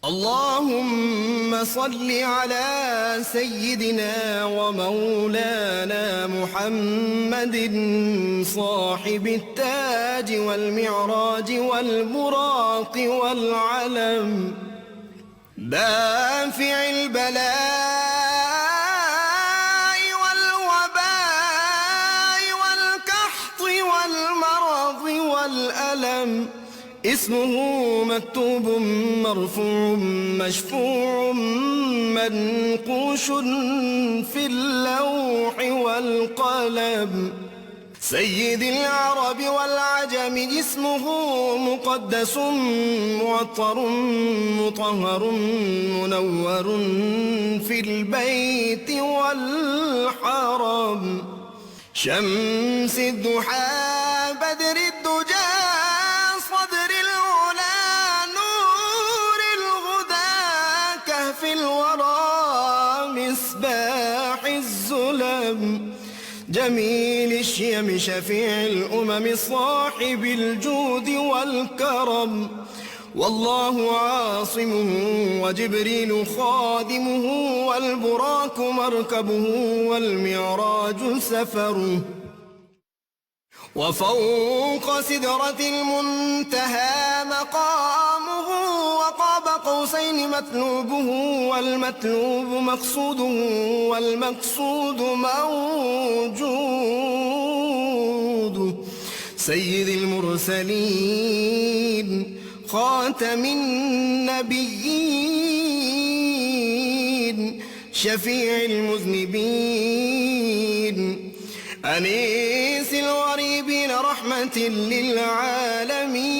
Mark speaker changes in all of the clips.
Speaker 1: اللهم صل على سيدنا ومولانا محمد صاحب التاج والمعراج والبراق والعلم دافع البلاء والوباء والكحط والمرض والألم اسمه مكتوب مرفوع مشفوع منقوش في اللوح والقلم سيد العرب والعجم اسمه مقدس معطر مطهر منور في البيت والحرم شمس الضحى بدر الدجى صدر العلا نور الهدى كهف الورى مصباح الظلم جميل الشيم شفيع الأمم صاحب الجود والكرم والله عاصمه وجبريل خادمه والبراك مركبه والمعراج سفره وفوق سدرة المنتهى مقامه وقاب قوسين مطلوبه والمطلوب مقصوده والمقصود موجوده سيد المرسلين خاتم النبيين شفيع المذنبين أنيس الغريبين رحمة للعالمين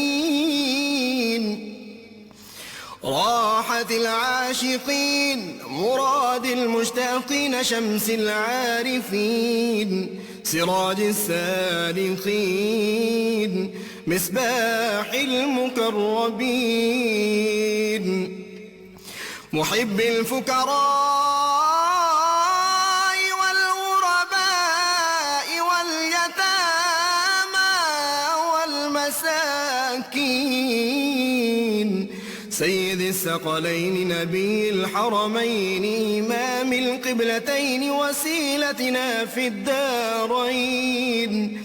Speaker 1: راحة العاشقين مراد المشتاقين شمس العارفين سراج السالكين مصباح المقربين محب الفقراء سيد الثقلين نبي الحرمين إمام القبلتين وسيلتنا في الدارين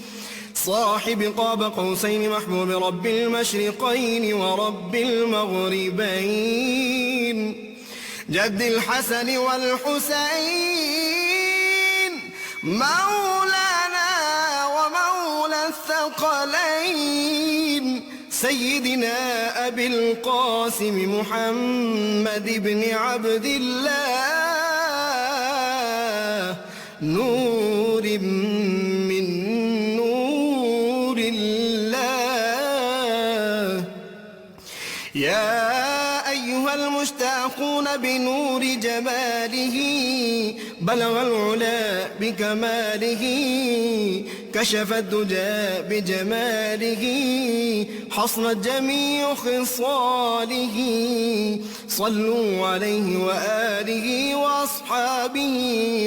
Speaker 1: صاحب قاب قوسين محبوب رب المشرقين ورب المغربين جد الحسن والحسين مولانا ومولى الثقلين سيدنا أبي القاسم محمد بن عبد الله نور من نور الله يا أيها المشتاقون بنور جماله بلغ العلا بكماله كشف الدجى بجماله حصنت جميع خصاله صلوا عليه وآله وأصحابه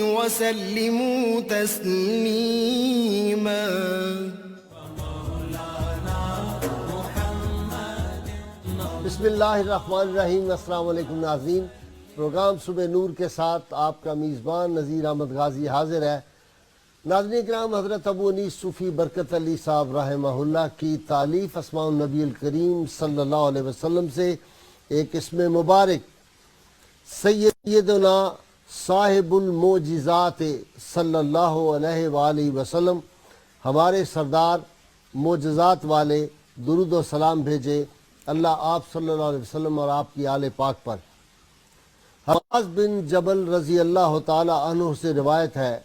Speaker 1: وسلموا تسليما
Speaker 2: بسم اللہ الرحمن الرحیم۔ السلام علیکم ناظرین، پروگرام صبح نور کے ساتھ آپ کا میزبان نذیر احمد غازی حاضر ہے۔ ناظرین کرام، حضرت ابو انیس صوفی برکت علی صاحب رحمہ اللہ کی تالیف اسماء النبی الکریم صلی اللہ علیہ وسلم سے ایک اسم مبارک سیدنا صاحب المعجزات صلی اللہ علیہ وآلہ وسلم، ہمارے سردار معجزات والے، درود و سلام بھیجے اللہ آپ صلی اللہ علیہ وسلم اور آپ کی آل پاک پر۔ معاذ بن جبل رضی اللہ تعالی عنہ سے روایت ہے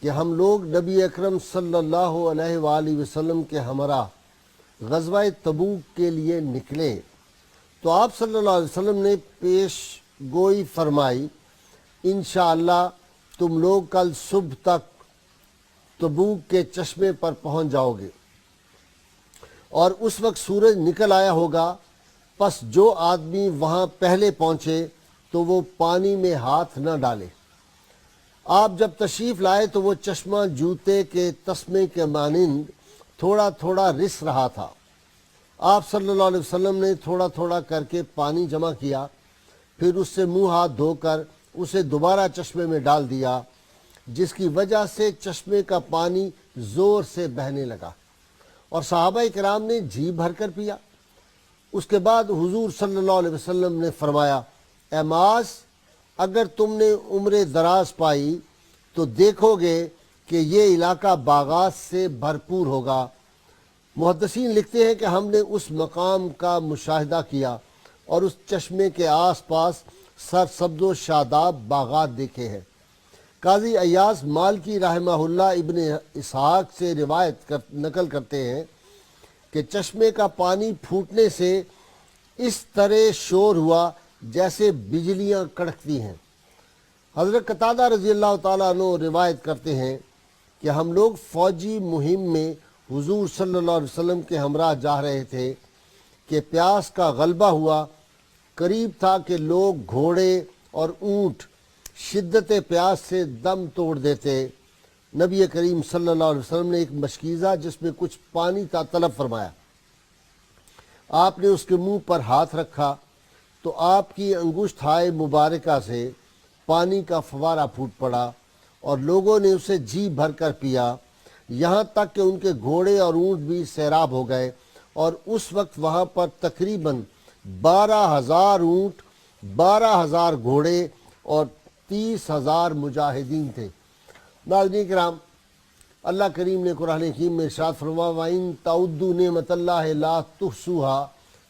Speaker 2: کہ ہم لوگ نبی اکرم صلی اللہ علیہ وآلہ وسلم کے ہمراہ غزوہ تبوک کے لیے نکلے تو آپ صلی اللہ علیہ وسلم نے پیش گوئی فرمائی، انشاءاللہ تم لوگ کل صبح تک تبوک کے چشمے پر پہنچ جاؤ گے اور اس وقت سورج نکل آیا ہوگا، پس جو آدمی وہاں پہلے پہنچے تو وہ پانی میں ہاتھ نہ ڈالے۔ آپ جب تشریف لائے تو وہ چشمہ جوتے کے تسمے کے مانند تھوڑا تھوڑا رس رہا تھا۔ آپ صلی اللہ علیہ وسلم نے تھوڑا تھوڑا کر کے پانی جمع کیا پھر اس سے منہ ہاتھ دھو کر اسے دوبارہ چشمے میں ڈال دیا، جس کی وجہ سے چشمے کا پانی زور سے بہنے لگا اور صحابہ کرام نے جی بھر کر پیا۔ اس کے بعد حضور صلی اللہ علیہ وسلم نے فرمایا، اے معاذ، اگر تم نے عمر دراز پائی تو دیکھو گے کہ یہ علاقہ باغات سے بھرپور ہوگا۔ محدثین لکھتے ہیں کہ ہم نے اس مقام کا مشاہدہ کیا اور اس چشمے کے آس پاس سرسبز و شاداب باغات دیکھے ہیں۔ قاضی ایاز مالکی رحمہ اللہ ابن اسحاق سے روایت نقل کرتے ہیں کہ چشمے کا پانی پھوٹنے سے اس طرح شور ہوا جیسے بجلیاں کڑکتی ہیں۔ حضرت قتادہ رضی اللہ تعالیٰ عنہ روایت کرتے ہیں کہ ہم لوگ فوجی مہم میں حضور صلی اللہ علیہ وسلم کے ہمراہ جا رہے تھے کہ پیاس کا غلبہ ہوا۔ قریب تھا کہ لوگ گھوڑے اور اونٹ شدت پیاس سے دم توڑ دیتے۔ نبی کریم صلی اللہ علیہ وسلم نے ایک مشکیزہ جس میں کچھ پانی تھا طلب فرمایا۔ آپ نے اس کے منہ پر ہاتھ رکھا تو آپ کی انگشت ہائے مبارکہ سے پانی کا فوارہ پھوٹ پڑا اور لوگوں نے اسے جی بھر کر پیا، یہاں تک کہ ان کے گھوڑے اور اونٹ بھی سیراب ہو گئے، اور اس وقت وہاں پر تقریباً 12,000 اونٹ، 12,000 گھوڑے اور 30,000 مجاہدین تھے۔ ناظرین کرام، اللہ کریم نے قرآن حکیم میں ارشاد فرمایا، وَإِن تَعُدُّوا نِعْمَتَ اللَّهِ لَا تُحْصُوهَا،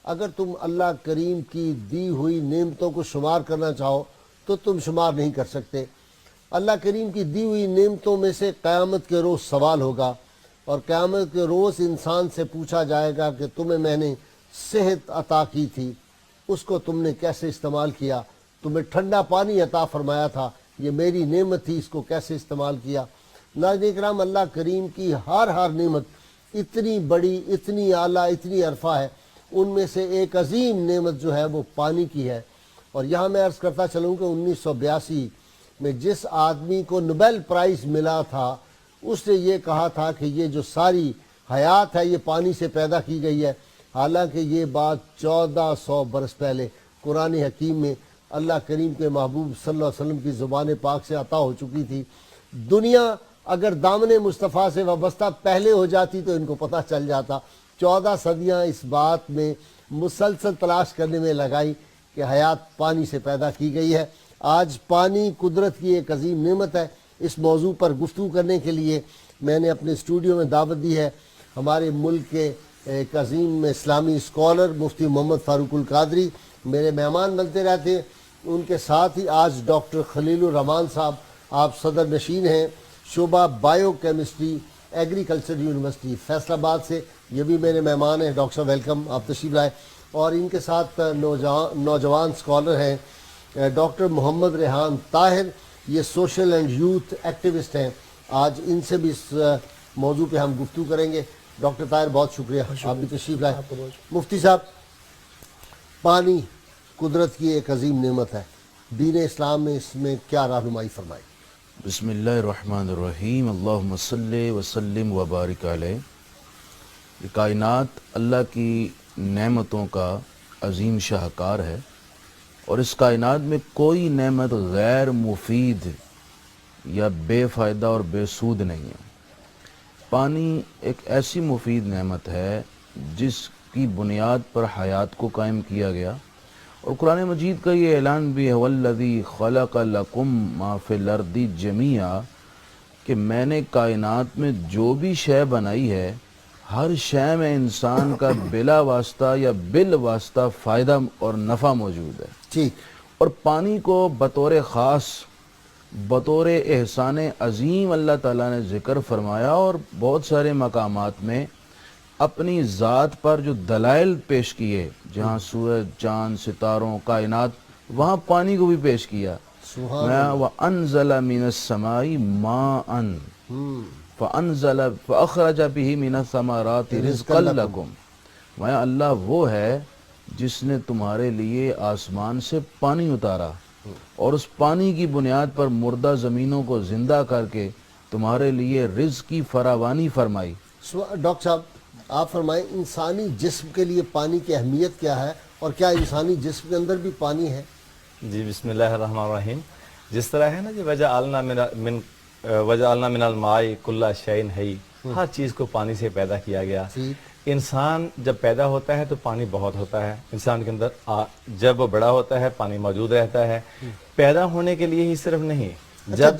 Speaker 2: اگر تم اللہ کریم کی دی ہوئی نعمتوں کو شمار کرنا چاہو تو تم شمار نہیں کر سکتے۔ اللہ کریم کی دی ہوئی نعمتوں میں سے قیامت کے روز سوال ہوگا، اور قیامت کے روز انسان سے پوچھا جائے گا کہ تمہیں میں نے صحت عطا کی تھی، اس کو تم نے کیسے استعمال کیا؟ تمہیں ٹھنڈا پانی عطا فرمایا تھا، یہ میری نعمت تھی، اس کو کیسے استعمال کیا؟ ناظرین کرام، اللہ کریم کی ہر نعمت اتنی بڑی، اتنی اعلیٰ، اتنی عرفہ ہے۔ ان میں سے ایک عظیم نعمت جو ہے وہ پانی کی ہے۔ اور یہاں میں عرض کرتا چلوں کہ 1982 میں جس آدمی کو نوبل پرائز ملا تھا، اس نے یہ کہا تھا کہ یہ جو ساری حیات ہے یہ پانی سے پیدا کی گئی ہے، حالانکہ یہ بات 1400 برس پہلے قرآن حکیم میں اللہ کریم کے محبوب صلی اللہ علیہ وسلم کی زبان پاک سے عطا ہو چکی تھی۔ دنیا اگر دامن مصطفیٰ سے وابستہ پہلے ہو جاتی تو ان کو پتہ چل جاتا۔ 14 صدیاں اس بات میں مسلسل تلاش کرنے میں لگائی کہ حیات پانی سے پیدا کی گئی ہے۔ آج پانی قدرت کی ایک عظیم نعمت ہے۔ اس موضوع پر گفتگو کرنے کے لیے میں نے اپنے اسٹوڈیو میں دعوت دی ہے ہمارے ملک کے ایک عظیم اسلامی اسکالر مفتی محمد فاروق القادری، میرے مہمان بنتے رہتے ہیں۔ ان کے ساتھ ہی آج ڈاکٹر خلیل الرحمان صاحب، آپ صدر نشین ہیں شعبہ bio chemistry agriculture university Faisal آباد سے، یہ بھی میرے مہمان ہیں۔ ڈاکٹر صاحب ویلکم، آپ تشریف لائے۔ اور ان کے ساتھ نوجوان اسکالر ہیں ڈاکٹر محمد ریحان طاہر، یہ سوشل اینڈ یوتھ ایکٹیوسٹ ہیں۔ آج ان سے بھی اس موضوع پہ ہم گفتگو کریں گے۔ ڈاکٹر طاہر، بہت شکریہ، آپ بھی تشریف لائے۔ مفتی صاحب، پانی قدرت کی ایک عظیم نعمت ہے، دین اسلام نے اس میں کیا رہنمائی فرمائی؟
Speaker 3: بسم اللہ الرحمن الرحیم، اللہم صلی وسلم وبارک علیہ۔ یہ کائنات اللہ کی نعمتوں کا عظیم شاہکار ہے، اور اس کائنات میں کوئی نعمت غیر مفید یا بے فائدہ اور بے سود نہیں ہے۔ پانی ایک ایسی مفید نعمت ہے جس کی بنیاد پر حیات کو قائم کیا گیا، اور قرآن مجید کا یہ اعلان بھی ہے، وَالَّذِي خَلَقَ لَكُم مَّا فِي الْأَرْضِ جَمِيعًا، کہ میں نے کائنات میں جو بھی شے بنائی ہے، ہر شے میں انسان کا بلا واسطہ یا بال واسطہ فائدہ اور نفع موجود ہے۔
Speaker 2: ٹھیک۔
Speaker 3: اور پانی کو بطور خاص، بطور احسان عظیم اللہ تعالیٰ نے ذکر فرمایا، اور بہت سارے مقامات میں اپنی ذات پر جو دلائل پیش کیے، جہاں سورج، چاند، ستاروں، کائنات، وہاں پانی کو بھی پیش کیا۔ وَأَنزَلَ مِنَ السَّمَاءِ مَاءً فَأَخْرَجَ بِهِ مِنَ الثَّمَرَاتِ رِزْقًا لَكُمْ۔ وہاں اللہ وہ ہے جس نے تمہارے لیے آسمان سے پانی اتارا، اور اس پانی کی بنیاد پر مردہ زمینوں کو زندہ کر کے تمہارے لیے رزق کی فراوانی فرمائی۔
Speaker 2: ڈاکٹر صاحب، آپ فرمائیں انسانی جسم کے لیے پانی کی اہمیت کیا ہے، اور کیا انسانی جسم کے اندر بھی پانی ہے؟
Speaker 4: جی بسم اللہ الرحمن الرحیم. جس طرح ہے نا جی وجعلنا من الماء کل شیء حی، ہر چیز کو پانی سے پیدا کیا گیا. انسان جب پیدا ہوتا ہے تو پانی بہت ہوتا ہے انسان کے اندر، جب وہ بڑا ہوتا ہے پانی موجود رہتا ہے. پیدا ہونے کے لیے ہی صرف نہیں، جب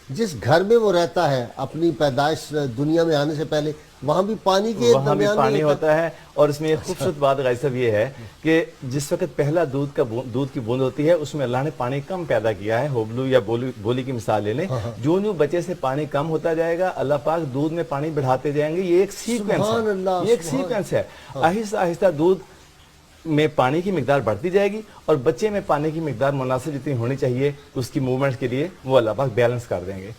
Speaker 2: جس گھر میں وہ رہتا ہے اپنی پیدائش دنیا میں آنے سے پہلے وہاں بھی پانی کے
Speaker 4: وہاں بھی پانی ہوتا ہے. اور اس میں ایک خوبصورت بات غازی صاحب یہ ہے کہ جس وقت پہلا دودھ کی بوند ہوتی ہے اس میں اللہ نے پانی کم پیدا کیا ہے. ہوبلو یا بولی کی مثال لے لیں، جو بچے سے پانی کم ہوتا جائے گا اللہ پاک دودھ میں پانی بڑھاتے جائیں گے. یہ ایک سیکوینس ہے. آہستہ آہستہ دودھ میں پانی کی مقدار بڑھتی جائے گی اور بچے میں پانی کی مقدار مناسب جتنی ہونی چاہیے اس کی موومنٹ کے لیے وہ اللہ پاک بیلنس کر دیں گے.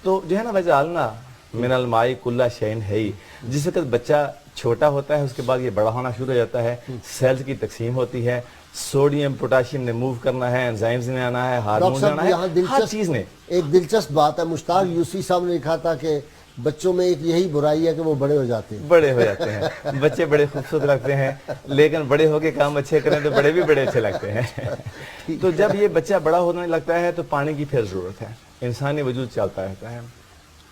Speaker 4: تو جو ہے نا وجعلنا من الماء کل شیء حی، جس وقت بچہ چھوٹا ہوتا ہے اس کے بعد یہ بڑا ہونا شروع ہو جاتا ہے. سیلز کی تقسیم ہوتی ہے، سوڈیم پوٹاشیم نے موو کرنا ہے، انزائمز نے آنا ہے، ہارمونز آنا ہے، ہر چیز نے.
Speaker 2: ایک دلچسپ بات ہے، مشتاق یوسی صاحب نے لکھا تھا کہ بچوں میں ایک یہی برائی ہے کہ وہ بڑے ہو جاتے
Speaker 4: ہیں. بچے بڑے خوبصورت لگتے ہیں لیکن بڑے ہو کے کام اچھے کریں تو بڑے بھی بڑے اچھے لگتے ہیں. تو جب یہ بچہ بڑا ہونے لگتا ہے تو پانی کی پھر ضرورت ہے. انسانی وجود چلتا رہتا ہے.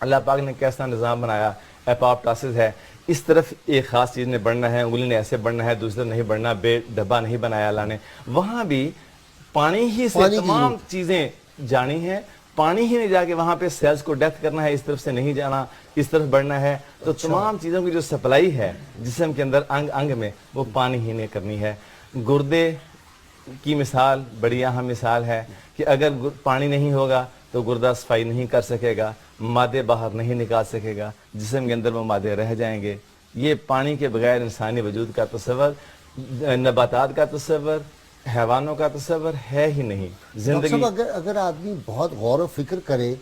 Speaker 4: اللہ پاک نے کیسا نظام بنایا، اپاپٹاسس ہے. اس طرف ایک خاص چیز نے بڑھنا ہے، انگلی نے ایسے بڑھنا ہے، دوسری طرف نہیں بڑھنا. ڈبہ نہیں بنایا اللہ نے، وہاں بھی پانی ہی سے تمام چیزیں جانی ہیں. پانی ہی نہیں جا کے وہاں پہ سیلز کو ڈیتھ کرنا ہے، اس طرف سے نہیں جانا، اس طرف بڑھنا ہے. تو تمام چیزوں کی جو سپلائی ہے جسم کے اندر انگ میں وہ پانی ہی نے کرنی ہے. گردے کی مثال بڑی اہم مثال ہے کہ اگر پانی نہیں ہوگا تو گردہ صفائی نہیں کر سکے گا، مادے باہر نہیں نکال سکے گا، جسم کے اندر وہ مادے رہ جائیں گے. یہ پانی کے بغیر انسانی وجود کا تصور، نباتات کا تصور، حیوانوں کا تصور ہے ہی نہیں. زندگی
Speaker 2: اگر آدمی بہت غور و فکر کرے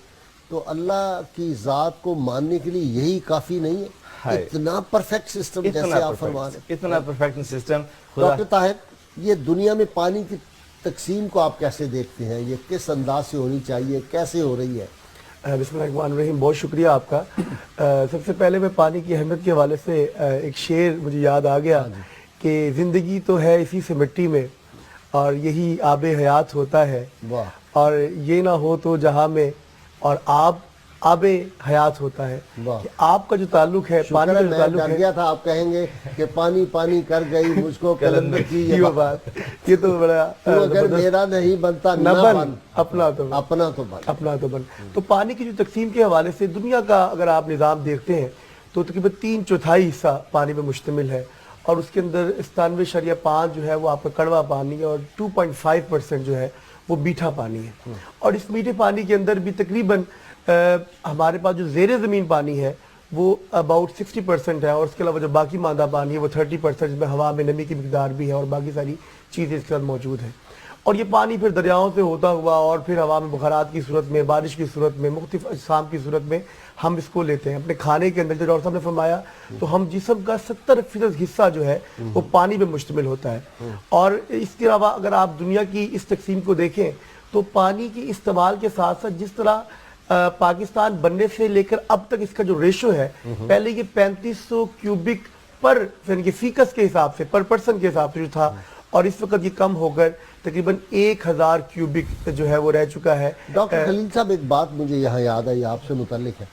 Speaker 2: تو اللہ کی ذات کو ماننے کے لیے یہی کافی نہیں ہے؟ اتنا پرفیکٹ سسٹم جیسے آپ فرما رہے ہیں،
Speaker 4: اتنا پرفیکٹ سسٹم.
Speaker 2: ڈاکٹر طاہر، یہ دنیا میں پانی کی تقسیم کو آپ کیسے دیکھتے ہیں؟ یہ کس انداز سے ہونی چاہیے، کیسے ہو رہی ہے؟
Speaker 5: بسم اللہ الرحمن الرحیم. بہت شکریہ آپ کا. سب سے پہلے میں پانی کی اہمیت کے حوالے سے ایک شعر مجھے یاد آ گیا کہ زندگی تو ہے اسی سے مٹی میں اور یہی آب حیات ہوتا ہے، اور یہ نہ ہو تو جہاں میں اور آب حیات ہوتا ہے. کہ آپ کا جو تعلق ہے پانی کا جو تعلق ہے،
Speaker 2: گیا تھا آپ کہیں گے کہ پانی پانی کر گئی مجھ کو قلندر کی یہ بات.
Speaker 5: یہ تو بڑا
Speaker 2: اگر میرا نہیں بنتا نہ بن،
Speaker 5: اپنا تو بن. تو پانی کی جو تقسیم کے حوالے سے دنیا کا اگر آپ نظام دیکھتے ہیں تو تقریباً 3/4 حصہ پانی پہ مشتمل ہے، اور اس کے اندر 97.5 جو ہے وہ آپ کا کڑوا پانی ہے اور 2.5% جو ہے وہ میٹھا پانی ہے. اور اس میٹھے پانی کے اندر بھی تقریباً ہمارے پاس جو زیر زمین پانی ہے وہ اباؤٹ 60% ہے، اور اس کے علاوہ جو باقی مادہ پانی ہے وہ 30%، جس میں ہوا میں نمی کی مقدار بھی ہے اور باقی ساری چیزیں اس کے ساتھ موجود ہیں. اور یہ پانی پھر دریاؤں سے ہوتا ہوا اور پھر ہوا میں بخارات کی صورت میں، بارش کی صورت میں، مختلف اجسام کی صورت میں ہم اس کو لیتے ہیں اپنے کھانے کے اندر. جو ڈاکٹر صاحب نے فرمایا تو ہم جسم کا 70% حصہ جو ہے وہ پانی پہ مشتمل ہوتا ہے. اور اس کے علاوہ اگر آپ دنیا کی اس تقسیم کو دیکھیں تو پانی کی استعمال کے ساتھ ساتھ جس طرح پاکستان بننے سے لے کر اب تک اس کا جو ریشو ہے، پہلے یہ 3500 کیوبک پر یعنی کہ فیکس کے حساب سے پر پرسن کے حساب سے جو تھا، اور اس وقت یہ کم ہو کر تقریباً 1000 کیوبک جو ہے وہ رہ چکا ہے.
Speaker 2: ڈاکٹر خلیل صاحب، ایک بات مجھے یہاں یاد آئی آپ سے متعلق ہے.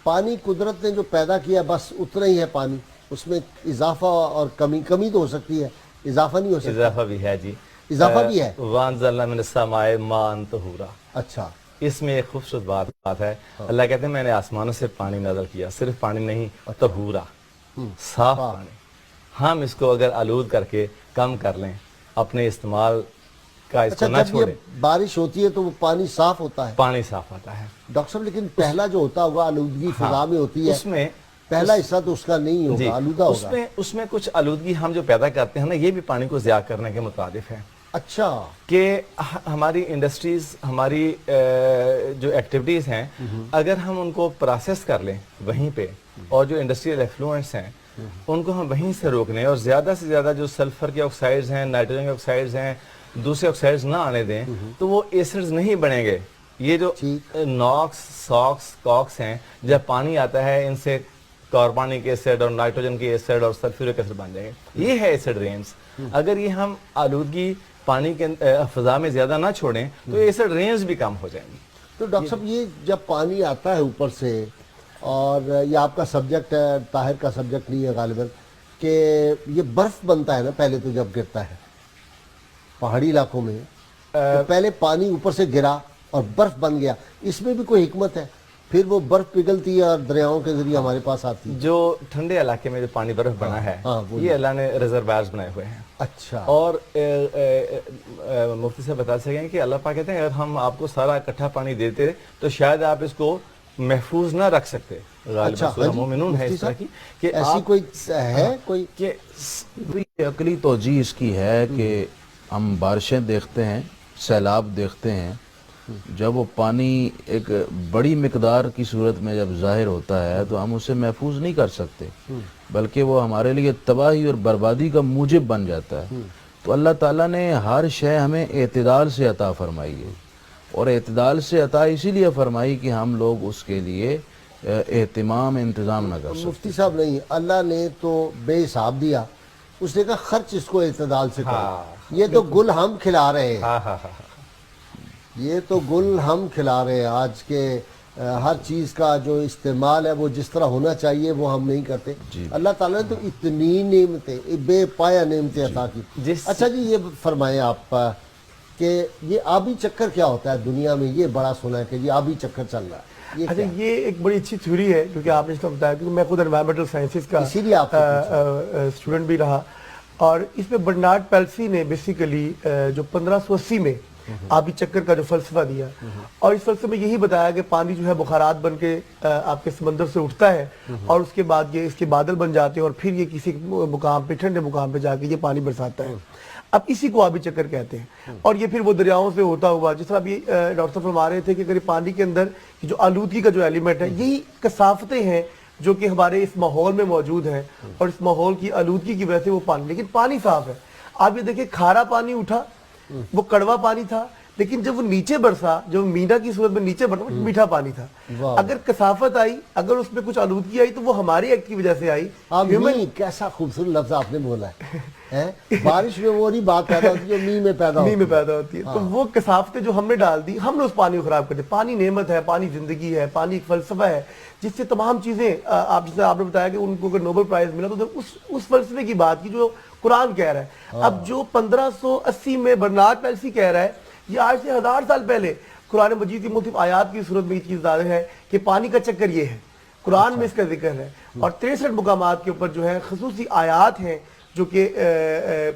Speaker 2: پانی قدرت نے جو پیدا کیا بس اتنا ہی ہے پانی، اس میں اضافہ اور کمی تو ہو سکتی ہے، اضافہ نہیں ہو سکتا؟
Speaker 4: اضافہ بھی ہے جی،
Speaker 2: اضافہ بھی ہے.
Speaker 4: وَأَنزَلْنَا مِنَ السَّمَاءِ مَاءً طَهُورًا.
Speaker 2: اچھا،
Speaker 4: اس میں ایک خوبصورت بات ہے. اللہ کہتے ہیں میں نے آسمانوں سے پانی نازل کیا، صرف پانی نہیں، طہورا، صاف پانی. ہم اس کو اگر آلود کر کے کم کر لیں، اپنے استعمال کا اس کو نہ چھوڑیں.
Speaker 2: جب بارش ہوتی ہے تو وہ پانی صاف ہوتا ہے،
Speaker 4: پانی صاف آتا ہے
Speaker 2: ڈاکٹر صاحب. لیکن پہلا جو ہوتا ہوگا آلودگی فضا میں ہوتی ہے،
Speaker 4: اس میں
Speaker 2: پہلا حصہ تو اس کا نہیں ہوگا، آلودہ ہوگا.
Speaker 4: اس میں کچھ آلودگی ہم جو پیدا کرتے ہیں نا، یہ بھی پانی کو ضیاع کرنے کے مترادف ہے.
Speaker 2: اچھا،
Speaker 4: کہ ہماری انڈسٹریز، ہماری جو ایکٹیویٹیز ہیں، اگر ہم ان کو پروسیس کر لیں وہیں پہ، اور جو انڈسٹریل ایفلوئنٹس ہیں ان کو ہم وہیں سے روک لیں، اور زیادہ سے زیادہ جو سلفر کے آکسائڈز ہیں، نائٹروجن کے آکسائڈز ہیں، دوسرے آکسائڈز نہ آنے دیں، تو وہ ایسڈز نہیں بنیں گے. یہ جو ناکس، ساکس، کاکس ہیں، جب پانی آتا ہے ان سے کاربونک ایسڈ اور نائٹروجن کی ایسڈ اور سلفیورک ایسڈ بن جائیں گے. یہ ہے ایسڈ رینز. اگر یہ ہم آلودگی پانی کے فضا میں زیادہ نہ چھوڑیں تو ایسڈ رینز بھی کم ہو جائیں گی.
Speaker 2: تو ڈاکٹر صاحب یہ جب پانی آتا ہے اوپر سے، اور یہ آپ کا سبجیکٹ ہے، طاہر کا سبجیکٹ نہیں ہے غالباً، کہ یہ برف بنتا ہے نا پہلے تو جب گرتا ہے پہاڑی علاقوں میں، تو پہلے پانی اوپر سے گرا اور برف بن گیا، اس میں بھی کوئی حکمت ہے؟ پھر وہ برف پگھلتی ہے اور دریاؤں کے ذریعے ہمارے پاس آتی ہے.
Speaker 4: جو ٹھنڈے علاقے میں جو پانی برف بنا ہے یہ اللہ نے ریزروائرز بنائے ہوئے ہیں.
Speaker 2: اچھا.
Speaker 4: اور مفتی صاحب بتا سکیں کہ اللہ پاک کہتے ہیں اگر ہم آپ کو سارا اکٹھا پانی دیتے تو شاید آپ اس کو محفوظ نہ رکھ سکتے. غالباً سورہ مومنون ہے اس طرح کی کہ
Speaker 2: ایسی کوئی ہے کوئی
Speaker 4: کہ
Speaker 3: عقلی توجیہ اس کی ہے کہ ہم بارشیں دیکھتے ہیں، سیلاب دیکھتے ہیں، جب وہ پانی ایک بڑی مقدار کی صورت میں جب ظاہر ہوتا ہے تو ہم اسے محفوظ نہیں کر سکتے، بلکہ وہ ہمارے لیے تباہی اور بربادی کا موجب بن جاتا ہے. تو اللہ تعالیٰ نے ہر شے ہمیں اعتدال سے عطا فرمائی ہے، اور اعتدال سے عطا اسی لیے فرمائی کہ ہم لوگ اس کے لیے اہتمام انتظام نہ کر سکتے.
Speaker 2: مفتی صاحب نہیں، اللہ نے تو بے حساب دیا، اس نے کہا خرچ اس کو اعتدال سے کرو. یہ تو گل ہم کھلا رہے ہیں، یہ تو گل ہم کھلا رہے ہیں. آج کے ہر چیز کا جو استعمال ہے وہ جس طرح ہونا چاہیے وہ ہم نہیں کرتے. اللہ تعالیٰ نے تو اتنی نعمتیں، بے پایا نعمتیں عطا کی. اچھا جی یہ فرمائیں آپ کہ یہ آبی چکر کیا ہوتا ہے دنیا میں؟ یہ بڑا سنا ہے کہ جی آبی چکر چل رہا ہے.
Speaker 5: اچھا یہ ایک بڑی اچھی تھیوری ہے کیونکہ آپ نے اس کو بتایا، کیونکہ میں خود انوائرمنٹل سائنسز کا
Speaker 2: اسی لیے آپ
Speaker 5: اسٹوڈنٹ بھی رہا، اور اس میں برنارڈ پیلسی نے بیسیکلی جو 1580 میں آبی چکر کا جو فلسفہ دیا، اور اس فلسفے میں یہی بتایا کہ پانی جو ہے بخارات بن کے آپ کے سمندر سے اٹھتا ہے، اور اس کے بعد یہ اس کے بادل بن جاتے ہیں، اور پھر یہ کسی مقام پہ ٹھنڈے مقام پہ جا کے یہ پانی برساتا ہے. اب اسی کو آبی چکر کہتے ہیں. اور یہ پھر وہ دریاؤں سے ہوتا ہوا، جس طرح ابھی ڈاکٹر صاحب فرما رہے تھے کہ اگر پانی کے اندر جو آلودگی کا جو ایلیمنٹ ہے، یہی کثافتیں ہیں جو کہ ہمارے اس ماحول میں موجود ہیں، اور اس ماحول کی آلودگی کی وجہ سے وہ پانی، لیکن پانی صاف ہے. آپ یہ دیکھیں کھارا پانی اٹھا، وہ کڑوا پانی تھا، لیکن جب وہ نیچے برسا، جب مینا کی صورت میں نیچے برسا، میٹھا پانی تھا. اگر کثافت آئی، اگر اس میں کچھ آلودگی آئی تو وہ ہماری ایکٹ کی وجہ سے آئی.
Speaker 2: کیسا خوبصورت لفظ آپ نے بولا ہے. بارش میں وہ نہیں بات پیدا ہوتی جو می میں پیدا
Speaker 5: ہوتی ہے. تو وہ کثافتیں جو ہم نے ڈال دی، ہم نے اس پانی کو خراب کر دیا. پانی نعمت ہے، پانی زندگی ہے، پانی ایک فلسفہ ہے جس سے تمام چیزیں، آپ جیسے آپ نے بتایا کہ ان کو اگر نوبل پرائز ملا تو اس فلسفے کی بات کی جو قرآن کہہ رہا ہے. اب جو 1580 میں برنارڈ پیلسی کہہ رہا ہے، یہ آج سے 1000 سال پہلے قرآن مجید کی مختلف آیات کی صورت میں یہ چیز ظاہر ہے کہ پانی کا چکر یہ ہے. قرآن میں اس کا ذکر ہے، اور 63 مقامات کے اوپر جو ہے خصوصی آیات ہیں جو کہ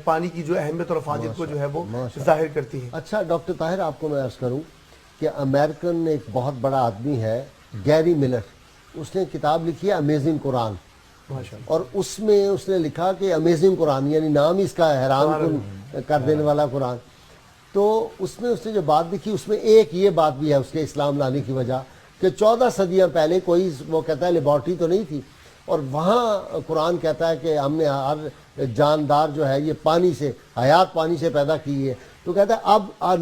Speaker 5: پانی کی جو اہمیت اور افادیت کو جو ہے وہ ظاہر کرتی ہے.
Speaker 2: اچھا ڈاکٹر طاہر، آپ کو میں عرض کروں کہ امریکن ایک بہت بڑا آدمی ہے گیری ملر، اس نے کتاب لکھی ہے امیزنگ قرآن، اور اس میں اس نے لکھا کہ امیزنگ قرآن، یعنی نام ہی اس کا حیران کن کر دینے والا قرآن. تو اس میں اس نے جو بات لکھی، اس میں ایک یہ بات بھی ہے اس کے اسلام لانے کی وجہ کہ 14 صدیاں پہلے کوئی وہ کہتا ہے لیبارٹری تو نہیں تھی، اور وہاں قرآن کہتا ہے کہ ہم نے ہر جاندار جو ہے یہ پانی سے، حیات پانی سے پیدا کی ہے. تو کہتا ہے اب آج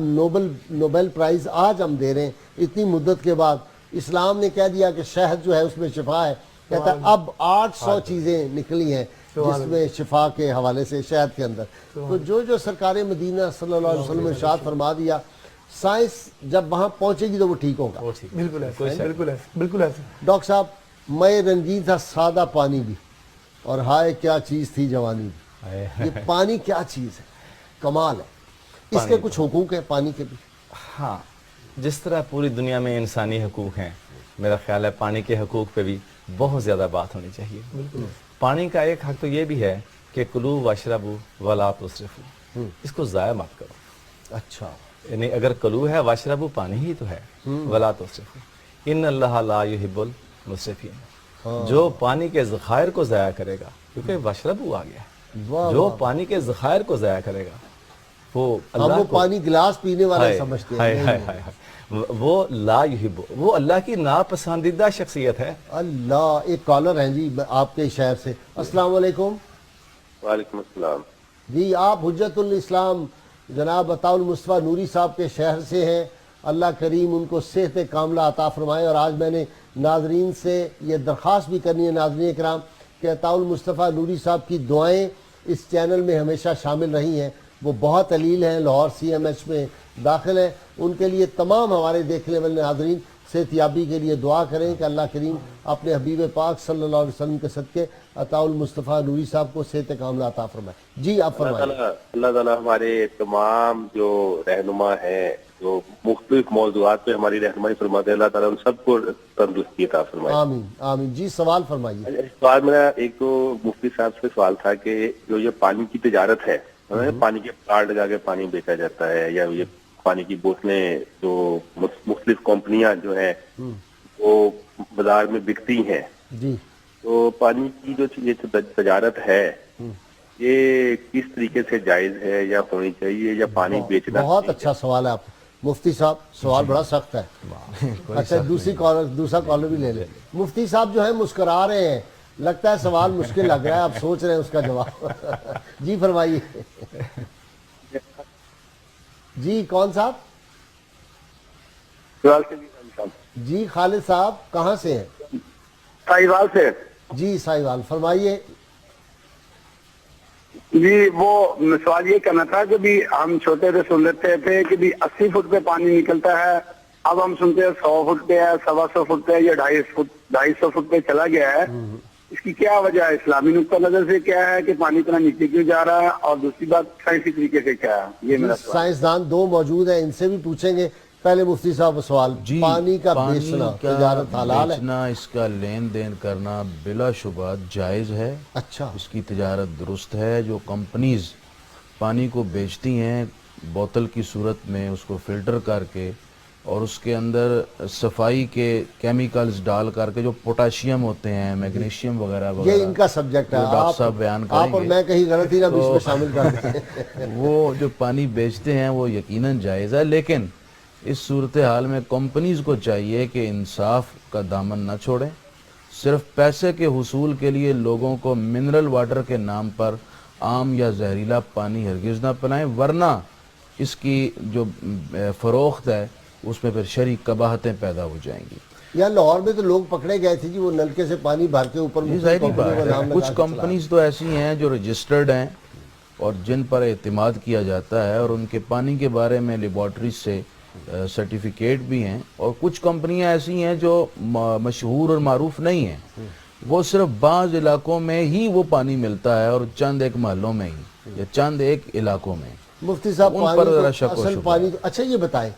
Speaker 2: نوبل پرائز آج ہم دے رہے ہیں اتنی مدت کے بعد. اسلام نے کہہ دیا کہ شہد جو ہے اس میں شفا ہے، کہتا ہے اب 800 چیزیں نکلی ہیں جس میں شفا کے حوالے سے شہد کے اندر. تو جو سرکار مدینہ صلی اللہ علیہ وسلم نے ارشاد فرما دیا، سائنس جب وہاں پہنچے گی تو وہ ٹھیک ہوگا.
Speaker 5: بالکل ایسا.
Speaker 2: ڈاکٹر صاحب میں رنگین تھا سادہ پانی بھی، اور ہائے کیا چیز تھی جوانی بھی. یہ پانی کیا چیز ہے، کمال ہے. اس کے کچھ حقوق ہیں پانی کے بھی.
Speaker 4: ہاں، جس طرح پوری دنیا میں انسانی حقوق ہیں، میرا خیال ہے پانی کے حقوق پہ بھی بہت زیادہ بات ہونی چاہیے. پانی کا ایک حق تو یہ بھی ہے کہ کلو واشربو ولا تسرفو، اس کو ضائع مت کرو.
Speaker 2: اچھا،
Speaker 4: یعنی اگر کلو ہے، واشربو پانی ہی تو ہے، ولا تسرفو ان اللہ لا یحب المسرفین. جو پانی کے ذخائر کو ضائع کرے گا، کیونکہ واشربو آ گیا ہے، جو پانی کے ذخائر کو ضائع کرے گا وہ اللہ کو
Speaker 2: پانی گلاس پینے والا سمجھتے ہیں،
Speaker 4: وہ لا یحب، وہ اللہ کی ناپسندیدہ شخصیت ہے.
Speaker 2: اللہ. ایک کالر ہیں جی آپ کے شہر سے. السلام علیکم.
Speaker 6: وعلیکم السلام.
Speaker 2: جی آپ حجت الاسلام جناب عطا المصطفیٰ نوری صاحب کے شہر سے ہیں. اللہ کریم ان کو صحت کاملہ عطا فرمائے. اور آج میں نے ناظرین سے یہ درخواست بھی کرنی ہے ناظرین کرام کہ عطا المصطفیٰ نوری صاحب کی دعائیں اس چینل میں ہمیشہ شامل رہی ہیں. وہ بہت علیل ہیں، لاہور CMH میں داخل ہیں. ان کے لیے تمام ہمارے دیکھنے والے ناظرین صحت یابی کے لیے دعا کریں کہ اللہ کریم اپنے حبیب پاک صلی اللہ علیہ وسلم کے صدقے عطاء المصطفیٰ نوری صاحب کو صحت کاملہ عطا فرمائے. جی آپ فرمائیں.
Speaker 6: اللہ تعالیٰ ہمارے تمام جو رہنما ہیں جو مختلف موضوعات پہ ہماری رہنمائی فرماتے ہیں، اللہ تعالیٰ ان سب کو تندرستی عطا فرمائے.
Speaker 2: آمین آمین. جی سوال فرمائیے.
Speaker 6: سوال میرا ایک تو مفتی صاحب سے سوال تھا کہ جو یہ پانی کی تجارت ہے، پانی کے پلانٹ لگا کے پانی بیچا جاتا ہے، یا یہ پانی کی بوتلیں جو مختلف کمپنیاں جو ہیں وہ بازار میں بکتی ہیں،
Speaker 2: جی
Speaker 6: تو پانی کی جو یہ تجارت ہے یہ کس طریقے سے جائز ہے یا ہونی چاہیے، یا پانی بیچنا؟
Speaker 2: بہت اچھا سوال ہے آپ مفتی صاحب، سوال بڑا سخت ہے. اچھا دوسرا کالر بھی لے لیں. مفتی صاحب جو ہے مسکرا رہے ہیں، لگتا ہے سوال مشکل لگ رہا ہے، آپ سوچ رہے ہیں اس کا جواب. جی فرمائیے. جی کون صاحب؟ جی خالد صاحب کہاں سے ہیں؟
Speaker 7: ساہیوال سے.
Speaker 2: جی ساہیوال فرمائیے.
Speaker 7: جی وہ سوال یہ کرنا تھا کہ بھی ہم چھوٹے سے سن لیتے تھے کہ بھی 80 فٹ پہ پانی نکلتا ہے، اب ہم سنتے ہیں 100 فٹ پہ ہے، 125 فٹ پہ ہے، یا 250 فٹ پہ چلا گیا ہے. اس کی کیا وجہ ہے؟ اسلامی نقطہ نظر سے کیا ہے کہ پانی اتنا نیچے کیوں جا رہا ہے، اور دوسری بات سائنسی طریقے سے کیا ہے؟ یہ میرا سوال.
Speaker 2: سائنسدان دو موجود ہیں، ان سے بھی پوچھیں گے. پہلے مفتی صاحب سوال.
Speaker 3: جی
Speaker 2: پانی کا بیچنا تجارت حلال ہے؟
Speaker 3: بیچنا، اس کا لین دین کرنا بلا شبہ جائز ہے.
Speaker 2: اچھا
Speaker 3: اس کی تجارت درست ہے. جو کمپنیز پانی کو بیچتی ہیں بوتل کی صورت میں، اس کو فلٹر کر کے اور اس کے اندر صفائی کے کیمیکلز ڈال کر کے، جو پوٹاشیم ہوتے ہیں، میگنیشیم وغیرہ
Speaker 2: یہ
Speaker 3: وغیرہ،
Speaker 2: ان کا سبجیکٹ ہے.
Speaker 3: جو ڈاکٹر صاحب بیان
Speaker 2: آپ اور
Speaker 3: کریں
Speaker 2: میں
Speaker 3: گے،
Speaker 2: کہیں غلطی نہ بھی اس میں شامل کر دیں.
Speaker 3: وہ جو پانی بیچتے ہیں وہ یقیناً جائز ہے. لیکن اس صورتحال میں کمپنیز کو چاہیے کہ انصاف کا دامن نہ چھوڑیں. صرف پیسے کے حصول کے لیے لوگوں کو منرل واٹر کے نام پر عام یا زہریلا پانی ہرگز نہ پلائیں، ورنہ اس کی جو فروخت ہے اس میں پھر شرعی قباحتیں پیدا ہو جائیں گی.
Speaker 2: یا لاہور میں تو لوگ پکڑے گئے تھے جی، وہ نلکے سے پانی بھر کے اوپر
Speaker 3: ظاہری بات ہے. کچھ کمپنیز تو ایسی ہیں جو رجسٹرڈ ہیں اور جن پر اعتماد کیا جاتا ہے، اور ان کے پانی کے بارے میں لیبارٹریز سے سرٹیفکیٹ بھی ہیں. اور کچھ کمپنیاں ایسی ہیں جو مشہور اور معروف نہیں ہیں، وہ صرف بعض علاقوں میں ہی وہ پانی ملتا ہے، اور چند ایک محلوں میں ہی یا چند ایک علاقوں میں.
Speaker 2: مفتی صاحب
Speaker 3: ان پر ذرا
Speaker 2: پانی
Speaker 3: شک و
Speaker 2: اصل
Speaker 3: شبہ
Speaker 2: پانی. اچھا یہ بتائیں،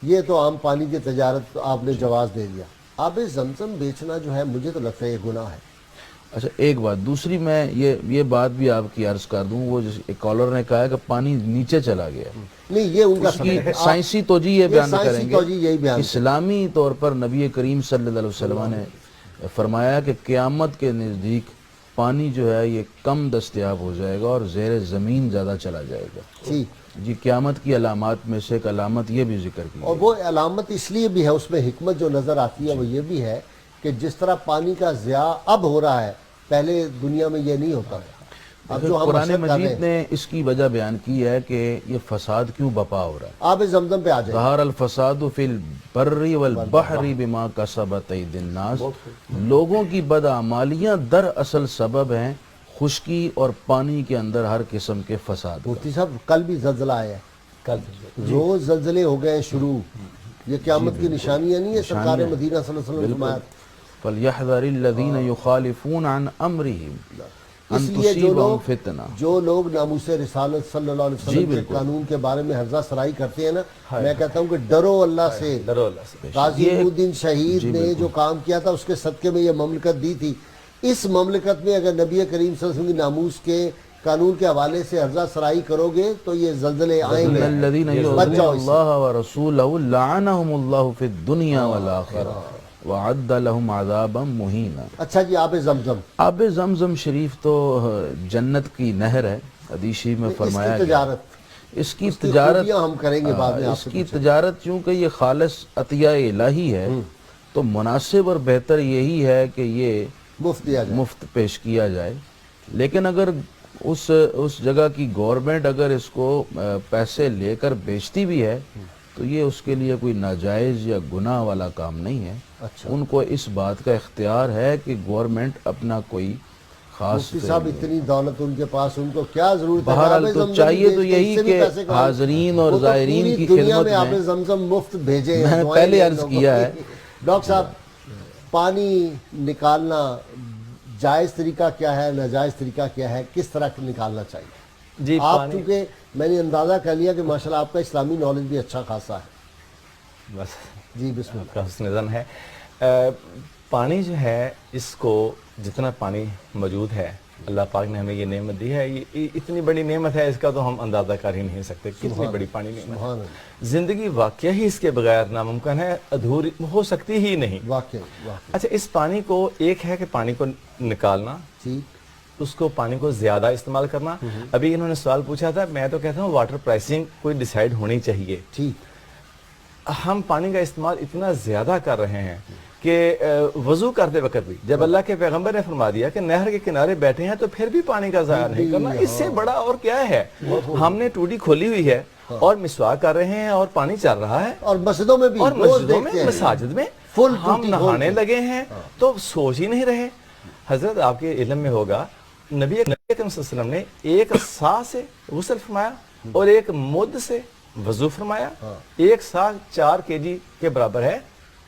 Speaker 2: یہ تو عام پانی کی تجارت آپ نے جواز دے دیا، آب زمزم بیچنا جو ہے مجھے تو لگتا ہے یہ گناہ ہے.
Speaker 3: اچھا ایک بات دوسری میں یہ بات بھی آپ کی عرض کر دوں. وہ ایک کالر نے کہا ہے کہ پانی نیچے چلا گیا،
Speaker 2: نہیں یہ ان کا
Speaker 3: اس کی سائنسی توجیہ یہ بیان کریں گے.
Speaker 2: بیان
Speaker 3: اسلامی طور پر نبی کریم صلی اللہ علیہ وسلم نے فرمایا کہ قیامت کے نزدیک پانی جو ہے یہ کم دستیاب ہو جائے گا اور زیر زمین زیادہ چلا جائے گا. جی قیامت کی علامات میں سے ایک علامت یہ بھی ذکر کی.
Speaker 2: اور وہ علامت اس لیے بھی ہے، اس میں حکمت جو نظر آتی ہے وہ یہ بھی ہے کہ جس طرح پانی کا ضیاع اب ہو رہا ہے، پہلے دنیا میں یہ نہیں ہوتا تھا. اب جو ہم
Speaker 3: قرآن
Speaker 2: اشر کر رہے
Speaker 3: مجید
Speaker 2: ہیں،
Speaker 3: نے اس کی وجہ بیان کی ہے کہ یہ فساد کیوں بپا ہو رہا ہے.
Speaker 2: آب زمزم پہ آ جائیں.
Speaker 3: ظہر الفساد فی البر والبحر بما کسبت ایدی الناس. لوگوں کی بدعمالیاں در اصل سبب ہیں خشکی اور پانی کے اندر ہر قسم کے فساد.
Speaker 2: مفتی صاحب کل بھی زلزلہ آیا ہے، روز زلزلے ہو گئے شروع. یہ قیامت کی نشانیاں نہیں ہے؟ سرکار مدینہ صلی اللہ علیہ وسلم فرمایا
Speaker 3: فَلْيَحْذَرِ الَّذِينَ يُخَالِفُونَ عَنْ أَمْرِهِمْ
Speaker 2: اس
Speaker 3: أَن
Speaker 2: لیے
Speaker 3: تُصِيبَهُمْ فِتْنَةٌ.
Speaker 2: جو لوگ ناموس رسالت صلی اللہ علیہ وسلم کے قانون کے بارے میں ہرزہ سرائی کرتے ہیں نا، میں کہتا ہوں کہ ڈرو اللہ سے. غازی الدین شہید نے جو کام کیا تھا اس کے صدقے میں یہ مملکت دی تھی. اس مملکت میں اگر نبی کریم صلی اللہ علیہ وسلم کی ناموس کے قانون کے حوالے سے ہرزہ سرائی کرو گے تو یہ زلزلے آئیں گے.
Speaker 3: الَّذِينَ يُؤْذُونَ اللَّهَ وَرَسُولَهُ لَعَنَهُمُ اللَّهُ فِي الدُّنْيَا وَالْآخِرَةِ وَعَدَّ لَهُمْ عَذَابًا مُهِينًا.
Speaker 2: اچھا جی آب زمزم.
Speaker 3: آب زمزم شریف تو جنت کی نہر ہے، حدیث شریف میں فرمایا گیا. اس کی تجارت
Speaker 2: ہم کریں گے بعد میں.
Speaker 3: اس کی تجارت چونکہ یہ خالص عطیہ الہی ہے تو مناسب اور بہتر یہی ہے کہ یہ مفت پیش کیا جائے. لیکن اگر اس جگہ کی گورنمنٹ اگر اس کو پیسے لے کر بیچتی بھی ہے تو یہ اس کے لیے کوئی ناجائز یا گناہ والا کام نہیں ہے. ان کو اس بات کا اختیار ہے کہ گورنمنٹ اپنا کوئی خاص
Speaker 2: مفتی صاحب اتنی دولت ان کے پاس، ان کو کیا ضرورت ہے؟
Speaker 3: بہرحال
Speaker 2: آب
Speaker 3: تو
Speaker 2: زمزم
Speaker 3: چاہیے
Speaker 2: بیچ
Speaker 3: تو
Speaker 2: کے
Speaker 3: یہی
Speaker 2: اس سے بھی
Speaker 3: کہ
Speaker 2: پیسے کمائیں۔
Speaker 3: حاضرین اور
Speaker 2: وہ تو
Speaker 3: زائرین
Speaker 2: پوری
Speaker 3: کی
Speaker 2: دنیا
Speaker 3: خدمت
Speaker 2: میں آپ
Speaker 3: میں
Speaker 2: زمزم مفت بھیجے ہیں،
Speaker 3: میں نے
Speaker 2: دعائیں
Speaker 3: پہلے
Speaker 2: دیں
Speaker 3: عرض
Speaker 2: لوگوں
Speaker 3: کیا
Speaker 2: کی۔
Speaker 3: ہے۔
Speaker 2: ڈاکٹر صاحب پانی نکالنا جائز طریقہ کیا ہے، ناجائز طریقہ کیا ہے، کس طرح نکالنا چاہیے؟
Speaker 4: جی
Speaker 2: آپ
Speaker 4: پانی
Speaker 2: چونکہ میں نے اندازہ کر لیا کہ ماشاءاللہ آپ کا اسلامی نالج بھی اچھا خاصا ہے۔
Speaker 4: بس
Speaker 2: جی بسم
Speaker 4: کا حسن زن ہے۔ پانی جو ہے، اس کو جتنا پانی موجود ہے، اللہ پاک نے ہمیں یہ نعمت دی ہے، یہ اتنی بڑی نعمت ہے، اس کا تو ہم اندازہ کر ہی نہیں سکتے کتنی بڑی پانی نعمت
Speaker 2: سبحان
Speaker 4: ہے۔ زندگی واقعہ ہی اس کے بغیر ناممکن ہے، ادھوری ہو سکتی ہی نہیں۔
Speaker 2: واقعی
Speaker 4: اچھا، اس پانی کو ایک ہے کہ پانی کو نکالنا،
Speaker 2: ٹھیک،
Speaker 4: اس کو پانی کو زیادہ استعمال کرنا۔ ابھی انہوں نے سوال پوچھا تھا، میں تو کہتا ہوں واٹر پرائسنگ کوئی ڈیسائیڈ ہونی چاہیے۔
Speaker 2: ٹھیک،
Speaker 4: ہم پانی کا استعمال اتنا زیادہ کر رہے ہیں کہ وضو کرتے وقت بھی جب اللہ کے پیغمبر نے فرما دیا کہ نہر کے کنارے بیٹھے ہیں تو پھر بھی پانی کا ضائع نہیں کرنا، اس سے بڑا اور کیا ہے؟ ہم نے ٹوٹی کھولی ہوئی ہے اور مسواک کر رہے ہیں اور پانی چل رہا ہے،
Speaker 2: اور مسجدوں میں بھی،
Speaker 4: اور مسجدوں میں، مساجد میں ہم نہانے لگے ہیں تو سوچ ہی نہیں رہے۔ حضرت آپ کے علم میں ہوگا، نبی اکرم صلی اللہ علیہ وسلم نے ایک سا سے غسل فرمایا اور ایک مد سے وضو فرمایا۔ ایک سا 4 kg کے برابر ہے،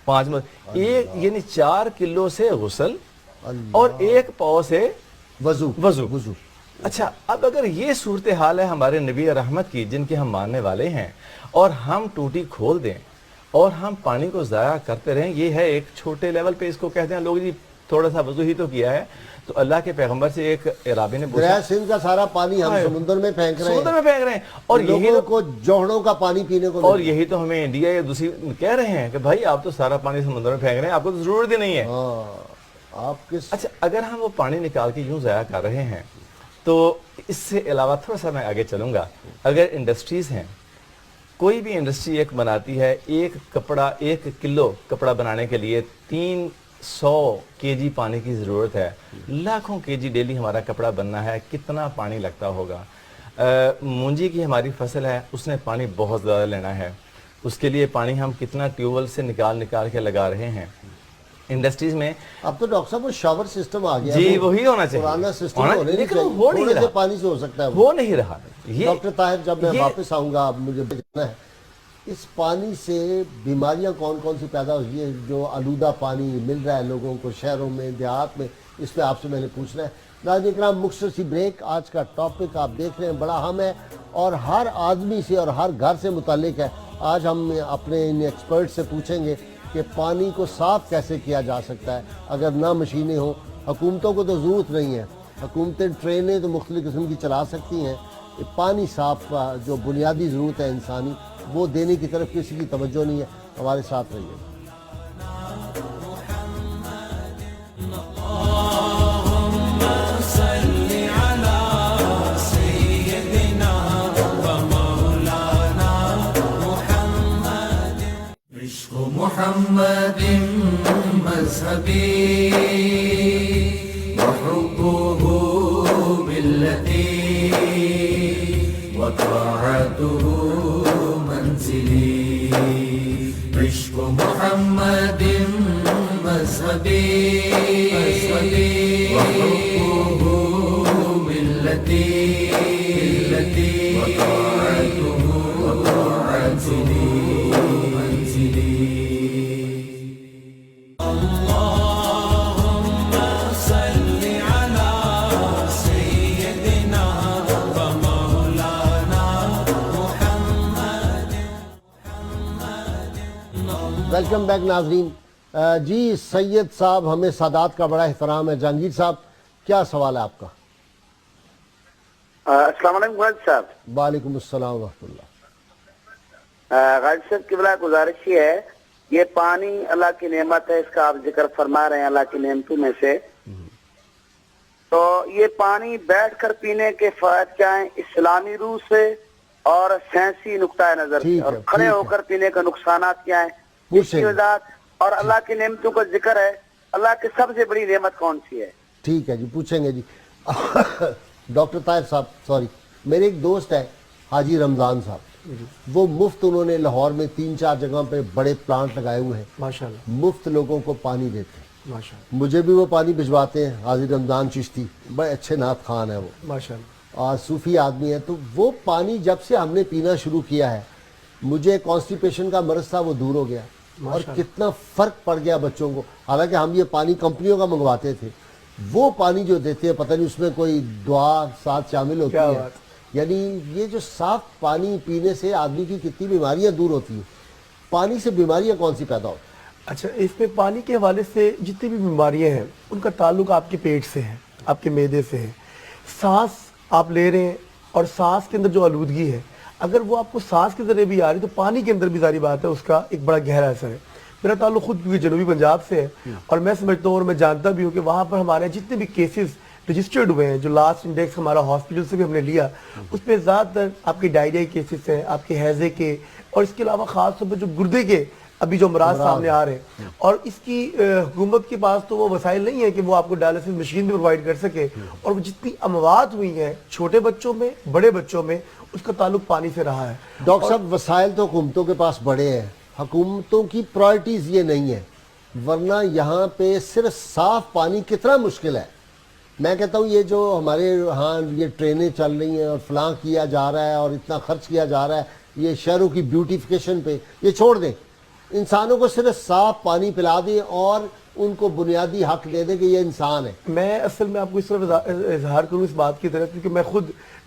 Speaker 4: 5 مد، ایک یعنی 4 کلو سے غسل اور 1 پاؤ سے وضو۔ اچھا، اب اگر یہ صورتحال ہے ہمارے نبی رحمت کی جن کے ہم ماننے والے ہیں، اور ہم ٹوٹی کھول دیں اور ہم پانی کو ضائع کرتے رہیں، یہ ہے ایک چھوٹے لیول پہ اس کو کہتے ہیں لوگ جی تھوڑا سا وضو ہی تو کیا ہے۔ تو اللہ کے پیغمبر سے ایک عرابی نے پوچھا،
Speaker 2: دریا سندھ کا سارا پانی ہم سمندر میں پھینک رہے ہیں،
Speaker 4: اور یہی
Speaker 2: لوگوں کو جوہڑوں کا پانی پینے کو،
Speaker 4: اور یہی تو ہمیں انڈیا یا دوسری کہہ رہے ہیں کہ بھائی آپ تو سارا پانی سمندر میں پھینک رہے ہیں، آپ کو تو ضرورت ہی نہیں ہے۔
Speaker 2: آپ کس،
Speaker 4: اچھا، اگر ہم وہ پانی نکال کے یوں ضائع کر رہے ہیں تو اس سے علاوہ تھوڑا سا میں آگے چلوں گا، اگر انڈسٹریز ہیں، کوئی بھی انڈسٹری ایک بناتی ہے، 1 کلو کپڑا بنانے کے لیے 300 kg پانی کی ضرورت ہے، لاکھوں kg ڈیلی ہمارا کپڑا بننا ہے، کتنا پانی لگتا ہوگا۔ مونجی کی ہماری فصل ہے، اس نے پانی بہت زیادہ لینا ہے، اس کے لیے پانی ہم کتنا ٹیوب ویل سے نکال کے لگا رہے ہیں۔ انڈسٹریز میں
Speaker 2: اب تو ڈاکٹر صاحب وہ شاور سسٹم آ گیا،
Speaker 4: جی وہی ہونا چاہیے،
Speaker 2: پرانا سسٹم
Speaker 4: لیکن وہ ہو نہیں رہا،
Speaker 2: پانی سے ہو سکتا ہے،
Speaker 4: ہو نہیں رہا۔
Speaker 2: ڈاکٹر طاہر جب میں واپس آؤں گا، اب مجھے بتانا ہے اس پانی سے بیماریاں کون کون سی پیدا ہوئی ہیں، جو آلودہ پانی مل رہا ہے لوگوں کو شہروں میں، دیہات میں، اس پہ آپ سے میں نے پوچھنا ہے۔ ناظرین کرام، مختصر سی بریک، آج کا ٹاپک آپ دیکھ رہے ہیں بڑا اہم ہے اور ہر آدمی سے اور ہر گھر سے متعلق ہے۔ آج ہم اپنے ان ایکسپرٹ سے پوچھیں گے کہ پانی کو صاف کیسے کیا جا سکتا ہے اگر نہ مشینیں ہوں۔ حکومتوں کو تو ضرورت نہیں ہے، حکومتیں ٹرینیں تو مختلف قسم کی چلا سکتی ہیں، پانی صاف جو بنیادی ضرورت ہے انسانی، وہ دینے کی طرف کسی کی توجہ نہیں ہے۔ ہمارے ساتھ رہیے۔
Speaker 8: محمد مذهبي وحبه ملتي وطاعته منزلي عشق محمد مذهبي وحبه ملتي وطاعته منزلي
Speaker 2: ویلکم بیک ناظرین۔ جی سید صاحب، ہمیں سادات کا بڑا احترام ہے۔ جہانگیر صاحب، کیا سوال ہے آپ کا؟
Speaker 7: السلام علیکم غالب صاحب۔
Speaker 2: وعلیکم السلام ورحمۃ اللہ۔
Speaker 7: غالب صاحب کی بلا گزارش یہ ہے، یہ پانی اللہ کی نعمت ہے، اس کا آپ ذکر فرما رہے ہیں اللہ کی نعمتوں میں سے، تو یہ پانی بیٹھ کر پینے کے فوائد کیا ہیں اسلامی روح سے اور سائنسی نقطۂ نظر سے، اور کھڑے ہو کر پینے کا نقصانات کیا ہیں اس کی وضاحت، اور اللہ کی نعمتوں کا ذکر ہے، اللہ کی سب سے بڑی نعمت کون سی ہے؟
Speaker 2: ٹھیک ہے جی، پوچھیں گے جی۔ ڈاکٹر طاہر صاحب، سوری، میرے ایک دوست ہے حاجی رمضان صاحب، وہ مفت انہوں نے لاہور میں 3-4 جگہ پہ بڑے پلانٹ لگائے ہوئے ہیں،
Speaker 5: ماشاءاللہ،
Speaker 2: مفت لوگوں کو پانی دیتے ہیں۔
Speaker 5: ماشاء
Speaker 2: مجھے بھی وہ پانی بھجواتے ہیں، حاضر رمضان چشتی بڑے اچھے نعت خوان ہیں وہ،
Speaker 5: اللہ ماشاء اللہ
Speaker 2: اور صوفی آدمی ہے. تو وہ پانی جب سے ہم نے پینا شروع کیا ہے، مجھے کانسٹیپیشن کا مرض تھا وہ دور ہو گیا، اور کتنا فرق پڑ گیا بچوں کو. حالانکہ ہم یہ پانی کمپنیوں کا منگواتے تھے، وہ پانی جو دیتے ہیں پتہ نہیں اس میں کوئی دعا ساتھ شامل ہوتی ہے. یعنی یہ جو صاف پانی پینے سے آدمی کی کتنی بیماریاں دور ہوتی ہیں. پانی سے بیماریاں کون سی پیدا ہوتی ہیں؟
Speaker 5: اچھا، اس میں پانی کے حوالے سے جتنی بھی بیماریاں ہیں ان کا تعلق آپ کے پیٹ سے ہے، آپ کے معدے سے ہے. سانس آپ لے رہے ہیں اور سانس کے اندر جو آلودگی ہے، اگر وہ آپ کو سانس کے ذریعے بھی آ رہی تو پانی کے اندر بھی ظاہری بات ہے اس کا ایک بڑا گہرا اثر ہے. میرا تعلق خود کیونکہ جنوبی پنجاب سے ہے، اور میں سمجھتا ہوں اور میں جانتا بھی ہوں کہ وہاں پر ہمارے جتنے بھی کیسز رجسٹرڈ ہوئے ہیں، جو لاسٹ انڈیکس ہمارا ہاسپٹل سے بھی ہم نے لیا، اس پہ زیادہ تر آپ کے ڈائریا کے کیسز ہیں، آپ کے ہیضے کے، اور اس کے علاوہ خاص طور پر جو گردے کے ابھی جو امراض سامنے آ رہے ہیں. اور اس کی حکومت کے پاس تو وہ وسائل نہیں ہے کہ وہ آپ کو ڈائلسس مشین بھی پرووائڈ کر سکے. اور وہ جتنی اموات ہوئی ہیں چھوٹے بچوں میں، بڑے بچوں میں، اس کا تعلق پانی سے رہا ہے.
Speaker 2: ڈاکٹر صاحب وسائل تو حکومتوں کے پاس بڑے ہیں، حکومتوں کی پرائرٹیز یہ نہیں ہے، ورنہ یہاں پہ صرف صاف پانی کتنا مشکل ہے. میں کہتا ہوں یہ جو ہمارے ہاں یہ ٹرینیں چل رہی ہیں اور فلاں کیا جا رہا ہے اور اتنا خرچ کیا جا رہا ہے یہ شہروں کی بیوٹیفیکیشن پہ، یہ چھوڑ دیں. انسانوں کو صرف صاف پانی پلا دیں اور ان کو بنیادی حق دے دیں کہ یہ انسان ہے.
Speaker 5: میں اصل میں آپ کو اس طرف اظہار کروں اس بات کی طرف، کیونکہ میں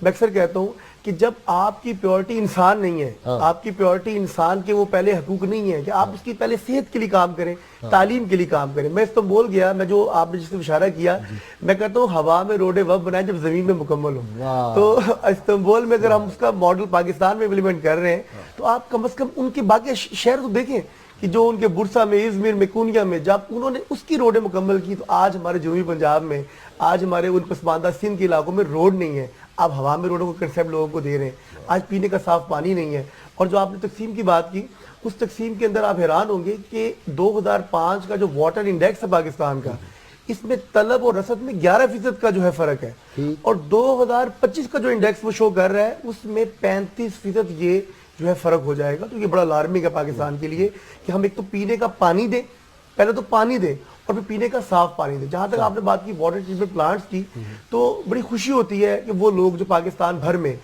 Speaker 5: اکثر کہتا ہوں کہ جب آپ کی پیورٹی انسان نہیں ہے، آپ کی پیورٹی انسان کے وہ پہلے حقوق نہیں ہے کہ آپ اس کی پہلے صحت کے لیے کام کریں، تعلیم کے لیے کام کریں. میں استنبول گیا، میں جو آپ نے جس نے اشارہ کیا، میں کہتا ہوں ہوا میں روڈیں وب بنائیں جب زمین میں مکمل ہو. تو استنبول میں اگر ہم اس کا ماڈل پاکستان میں امپلیمنٹ کر رہے ہیں تو آپ کم از کم ان کے باقی شہر تو دیکھیں کہ جو ان کے برسا میں، ازمیر میں، کونیا میں جب انہوں نے اس کی روڈیں مکمل کی، تو آج ہمارے جنوبی پنجاب میں، آج ہمارے ان پسماندہ سندھ کے علاقوں میں روڈ نہیں ہے. آپ ہوا میں روڈوں کو کنسیپٹ لوگوں کو دے رہے ہیں. آج پینے کا صاف پانی نہیں ہے. اور جو آپ نے تقسیم کی بات کی، اس تقسیم کے اندر آپ حیران ہوں گے کہ 2005 کا جو واٹر انڈیکس ہے پاکستان کا، اس میں طلب اور رسد میں 11% کا جو ہے فرق ہے، اور 2025 کا جو انڈیکس وہ شو کر رہا ہے اس میں 35% یہ جو ہے فرق ہو جائے گا. تو یہ بڑا الارمنگ ہے پاکستان کے لیے کہ ہم ایک تو پینے کا پانی دیں، پہلے تو پانی دیں اور پھر پینے کا صاف پانی دیں. جہاں تک آپ نے بات کی واٹر ٹریٹمنٹ پلانٹس کی، تو بڑی خوشی ہوتی ہے کہ وہ لوگ جو پاکستان بھر میں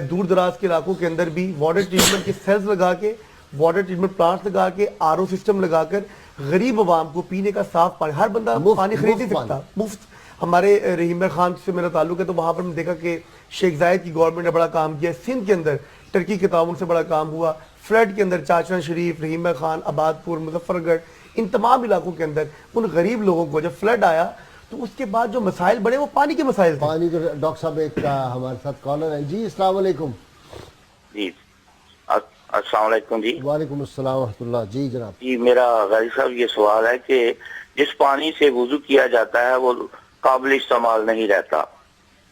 Speaker 5: دور دراز کے علاقوں کے اندر بھی واٹر ٹریٹمنٹ کے سیلز لگا کے، واٹر ٹریٹمنٹ پلانٹس لگا کے، آر او سسٹم لگا کر غریب عوام کو پینے کا صاف پانی، ہر بندہ پانی خرید نہیں سکتا، مفت. ہمارے رحیم خان سے میرا تعلق ہے، تو وہاں پر ہم نے دیکھا کہ شیخ زائد کی گورنمنٹ نے بڑا کام کیا. سندھ کے اندر ٹرکی کے تعاون سے بڑا کام ہوا. فلڈ کے اندر چاچا شریف، رحیم خان، آباد پور، مظفر گڑھ، ان تمام علاقوں کے اندر ان غریب لوگوں کو جب فلڈ آیا تو اس کے بعد جو مسائل بڑے وہ پانی کے مسائل تھے.
Speaker 2: پانی. ڈاکٹر صاحب ایک ہمارے ساتھ کالر ہیں. جی السلام علیکم.
Speaker 9: جی السلام علیکم. جی
Speaker 2: وعلیکم السلام ورحمۃ اللہ. جی جناب.
Speaker 9: جی میرا غازی صاحب یہ سوال ہے کہ جس پانی سے وضو کیا جاتا ہے وہ قابل استعمال نہیں رہتا.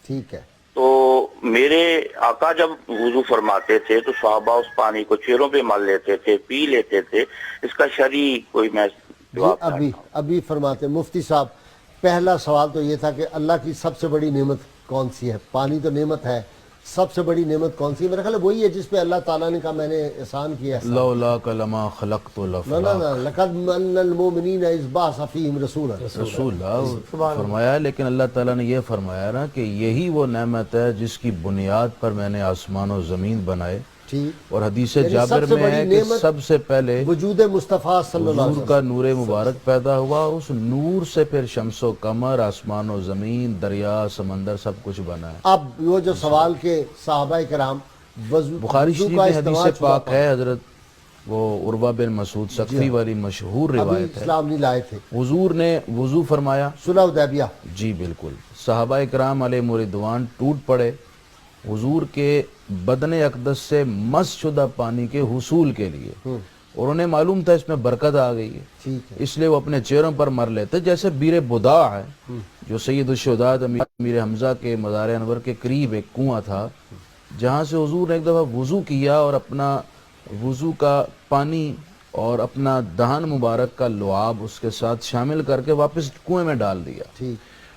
Speaker 2: ٹھیک ہے.
Speaker 9: تو میرے آقا جب وضو فرماتے تھے تو صحابہ اس پانی کو چہروں پہ مل لیتے تھے، پی لیتے تھے. اس کا شرعی کوئی میں
Speaker 2: ابھی فرماتے مفتی صاحب. پہلا سوال تو یہ تھا کہ اللہ کی سب سے بڑی نعمت کون سی ہے؟ پانی تو نعمت ہے، سب سے بڑی نعمت کون سی ہے؟ میرا خیال ہے وہی ہے جس پہ اللہ تعالیٰ نے کہا میں نے احسان کیا.
Speaker 3: لولاک لما خلقت الافلاک.
Speaker 2: نا لقد من المؤمنین اذ بعث فیہم رسولا.
Speaker 3: رسول اللہ فرمایا، لیکن اللہ تعالیٰ نے یہ فرمایا نا کہ یہی وہ نعمت ہے جس کی بنیاد پر میں نے آسمان و زمین بنائے. اور حدیث جابر میں ہے کہ سب سے پہلے
Speaker 2: وجود مصطفیٰ صلی اللہ علیہ وسلم
Speaker 3: کا نور مبارک پیدا ہوا، اور اس نور سے پھر شمس و قمر، آسمان و زمین، دریا، سمندر سب کچھ بنا ہے.
Speaker 2: اب وہ جو سوال کے صحابہ کرام
Speaker 3: بخاری شریف میں حدیث پاک ہے، حضرت وہ عروہ بن مسعود ثقفی والی مشہور روایت ہے،
Speaker 2: اسلام نہیں لائے تھے،
Speaker 3: حضور نے وضو فرمایا
Speaker 2: صلح حدیبیہ.
Speaker 3: جی بالکل. صحابہ کرام علیہ رضوان ٹوٹ پڑے حضور کے بدن اقدس سے مس شدہ پانی کے حصول کے لیے، اور انہیں معلوم تھا اس میں برکت آ گئی ہے، اس لیے وہ اپنے چہروں پر مر لیتے. جیسے بیر بدا ہے جو سید الشہداء امیر حمزہ کے مزار انور کے قریب ایک کنواں تھا، جہاں سے حضور نے ایک دفعہ وضو کیا اور اپنا وضو کا پانی اور اپنا دہن مبارک کا لعاب اس کے ساتھ شامل کر کے واپس کنویں میں ڈال دیا.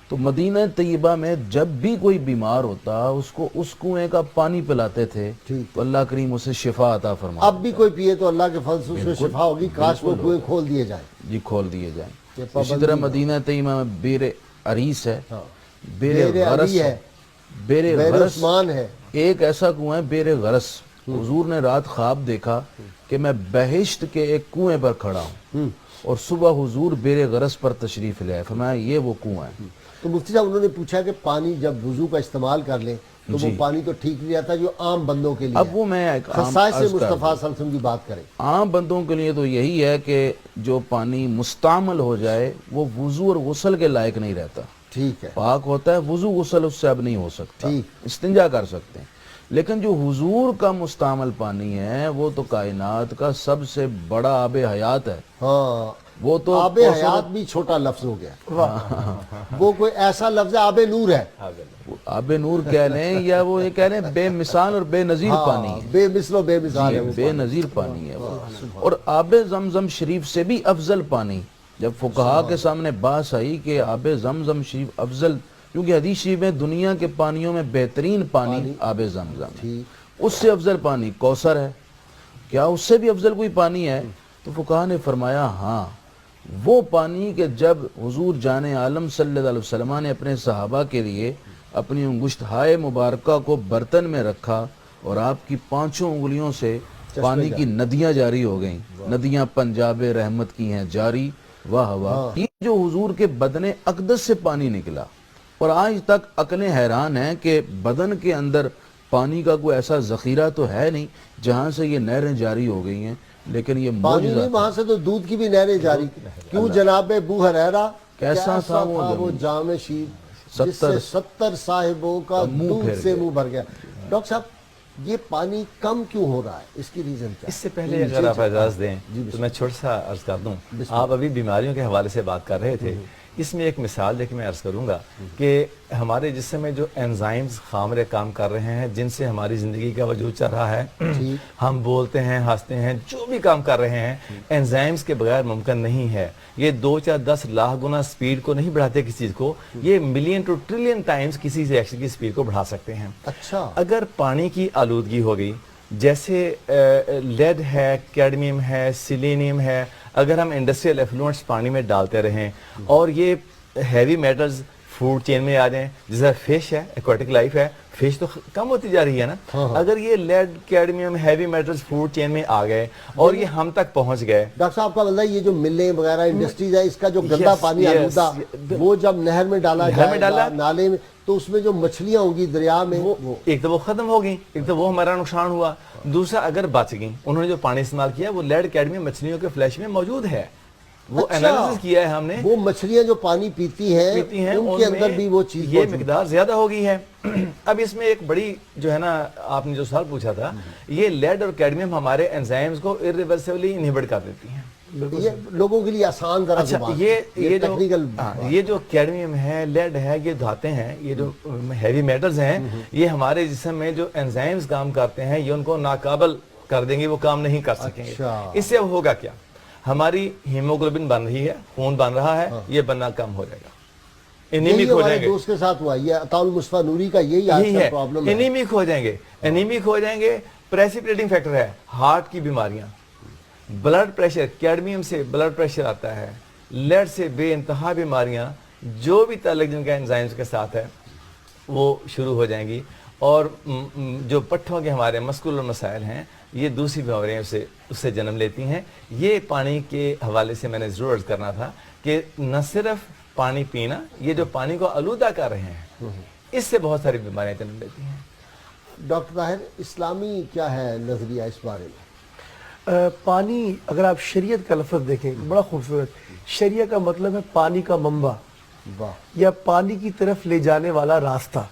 Speaker 3: تو مدینہ طیبہ میں جب بھی کوئی بیمار ہوتا اس کو اس کنویں کا پانی پلاتے تھے، تو اللہ کریم اسے شفا عطا فرماتا.
Speaker 2: اب بھی کوئی پیے تو اللہ کے فضل سے اس میں شفا ہوگی. کاش وہ کنویں کھول دیے جائیں.
Speaker 3: جی کھول دیے جائیں. اسی طرح مدینہ طیبہ میں بیر عریس ہے، بیر غرس ہے، بیر غرس
Speaker 2: عثمان ہے،
Speaker 3: ایک ایسا کنواں ہے بیر غرس. حضور نے رات خواب دیکھا کہ میں بہشت کے ایک کنویں پر کھڑا ہوں اور صبح حضور بیر غرس پر تشریف لے آئے، فرمایا یہ وہ کنواں ہے.
Speaker 2: تو مفتی صاحب انہوں نے پوچھا کہ پانی جب وضو کا استعمال کر لیں تو وہ پانی تو ٹھیک نہیں رہتا جو عام بندوں کے لیے.
Speaker 3: اب وہ میں ایک
Speaker 2: خصائص مصطفیٰ صلی اللہ علیہ وسلم کی بات کریں.
Speaker 3: عام بندوں کے لیے تو یہی ہے کہ جو پانی مستعمل ہو جائے وہ وضو اور غسل کے لائق نہیں رہتا.
Speaker 2: ٹھیک ہے،
Speaker 3: پاک ہوتا ہے، وضو غسل اس سے اب نہیں ہو سکتا، استنجا کر سکتے ہیں. لیکن جو حضور کا مستعمل پانی ہے وہ تو کائنات کا سب سے بڑا آب حیات ہے.
Speaker 2: ہاں
Speaker 3: وہ تو
Speaker 2: آب حیات بھی چھوٹا لفظ ہو گیا، وہ کوئی ایسا لفظ ہے آب نور ہے.
Speaker 3: آب نور کہہ لیں یا وہ یہ کہہ لیں بے مثال اور بے نظیر پانی ہے،
Speaker 2: بے مثل و بے مثال ہے،
Speaker 3: بے نظیر پانی ہے وہ. اور آب زمزم شریف سے بھی افضل پانی، جب فقہا کے سامنے بات آئی کہ آب زمزم شریف افضل، کیونکہ حدیث شریف میں دنیا کے پانیوں میں بہترین پانی آب زمزم ہے، اس سے افضل پانی کوثر ہے، کیا اس سے بھی افضل کوئی پانی ہے؟ تو فقہا نے فرمایا ہاں، وہ پانی کہ جب حضور جان عالم صلی اللہ علیہ وسلم نے اپنے صحابہ کے لیے اپنی انگشت ہائے مبارکہ کو برتن میں رکھا اور آپ کی 5 انگلیوں سے پانی کی ندیاں جاری ہو گئیں، ندیاں پنجاب رحمت کی ہیں جاری واہ واہ. یہ جو حضور کے بدن اقدس سے پانی نکلا، اور آج تک عقلیں حیران ہیں کہ بدن کے اندر پانی کا کوئی ایسا ذخیرہ تو ہے نہیں جہاں سے یہ نہریں جاری ہو گئی ہیں، لیکن یہ
Speaker 2: پانی نہیں، وہاں سے تو دودھ کی بھی نہریں جاری. کیوں جناب ابو ہریرہ
Speaker 3: کیسا تھا
Speaker 2: وہ جام شیر جس سے 70 صاحبوں کا دودھ سے منہ بھر گیا. ڈاکٹر صاحب یہ پانی کم کیوں ہو رہا ہے، اس کی ریزن کیا؟
Speaker 4: اس سے پہلے اگر آپ اجازت دیں تو میں چھوٹا سا عرض کر دوں. آپ ابھی بیماریوں کے حوالے سے بات کر رہے تھے، اس میں ایک مثال دے کے میں عرض کروں گا کہ ہمارے جسم میں جو انزائمز خامرے کام کر رہے ہیں جن سے ہماری زندگی کا وجود چل رہا ہے، ہم بولتے ہیں، ہنستے ہیں، جو بھی کام کر رہے ہیں انزائمز کے بغیر ممکن نہیں ہے. یہ 2 یا 10 لاکھ گنا سپیڈ کو نہیں بڑھاتے کسی چیز کو، یہ ملین ٹو ٹریلین ٹائمز کسی ریئیکشن کی سپیڈ کو بڑھا سکتے ہیں.
Speaker 2: اچھا،
Speaker 4: اگر پانی کی آلودگی ہو گئی، جیسے لیڈ ہے، کیڈمیم ہے، سیلینیم ہے، اگر ہم انڈسٹریل ایفلوئنٹس پانی میں ڈالتے رہیں اور یہ ہیوی میٹلز فوڈ چین میں آ جائیں، جیسا فش ہے، ایکواٹک لائف ہے، فش تو کم ہوتی جا رہی ہے نا. اگر یہ lead cadmium heavy metals food chain میں آ گئے اور یہ ہم تک پہنچ گئے.
Speaker 2: ڈاکٹر صاحب کا مطلب یہ جو ملیں وغیرہ انڈسٹریز ہے، اس کا جو گندا پانی آلودہ وہ جب نہر میں ڈالا جائے گا، نالے میں، تو اس میں جو مچھلیاں ہوں گی دریا میں،
Speaker 4: ایک تو وہ ختم ہو گئی، ایک تو وہ ہمارا نقصان ہوا. دوسرا اگر بچ گئیں، انہوں نے جو پانی استعمال کیا وہ لیڈ کیڈمیم مچھلیوں کے فلیش میں موجود ہے. وہ انالیسس کیا ہے ہم نے،
Speaker 2: وہ مچھلیاں جو پانی پیتی ہیں ان کے اندر بھی وہ چیز
Speaker 4: یہ مقدار زیادہ ہو گئی ہے. اب اس میں ایک بڑی جو ہے نا، آپ نے جو سوال پوچھا تھا، یہ لیڈ اور کیڈمیم ہمارے انزائمز کو irreversibly انہیبٹ کر دیتی ہیں.
Speaker 2: یہ لوگوں کے لیے آسان ذرا
Speaker 4: اچھا، یہ جو کیڈمیم ہے، لیڈ ہے، یہ دھاتیں ہیں، یہ جو ہیوی میٹلز ہیں، یہ ہمارے جسم میں جو انزائمز کام کرتے ہیں یہ ان کو ناقابل کر دیں گے، وہ کام نہیں کر سکیں گے. اس سے اب ہوگا کیا؟ ہماری ہیموگلوبن بن رہی ہے، خون بن رہا ہے، یہ بننا کم ہو جائے گا، انیمک ہو جائیں گے.
Speaker 2: دوست کے ساتھ ہوا یہ عطاء المصطفیٰ نوری کا یہی ہے پرابلم ہے،
Speaker 4: انیمک ہو جائیں گے، انیمک ہو جائیں گے. پریسیپیٹنگ فیکٹر ہے ہارٹ کی بیماریاں، بلڈ پریشر، کیڈمیم سے بلڈ پریشر آتا ہے، لیڈ سے بے انتہا بیماریاں جو بھی تعلق جن کا انزائمز کے ساتھ ہے وہ شروع ہو جائیں گی. اور جو پٹھوں کے ہمارے مسکولر مسائل ہیں یہ دوسری بیماریاں اس سے جنم لیتی ہیں. یہ پانی کے حوالے سے میں نے ضرور عرض کرنا تھا کہ نہ صرف پانی پینا، یہ جو پانی کو آلودہ کر رہے ہیں اس سے بہت ساری بیماریاں جنم لیتی ہیں.
Speaker 2: ڈاکٹر طاہر، اسلامی کیا ہے نظریہ اس بارے میں؟
Speaker 5: پانی، اگر آپ شریعت کا لفظ دیکھیں بڑا خوبصورت. شریعت کا مطلب ہے پانی کا منبع یا پانی کی طرف لے جانے والا راستہ.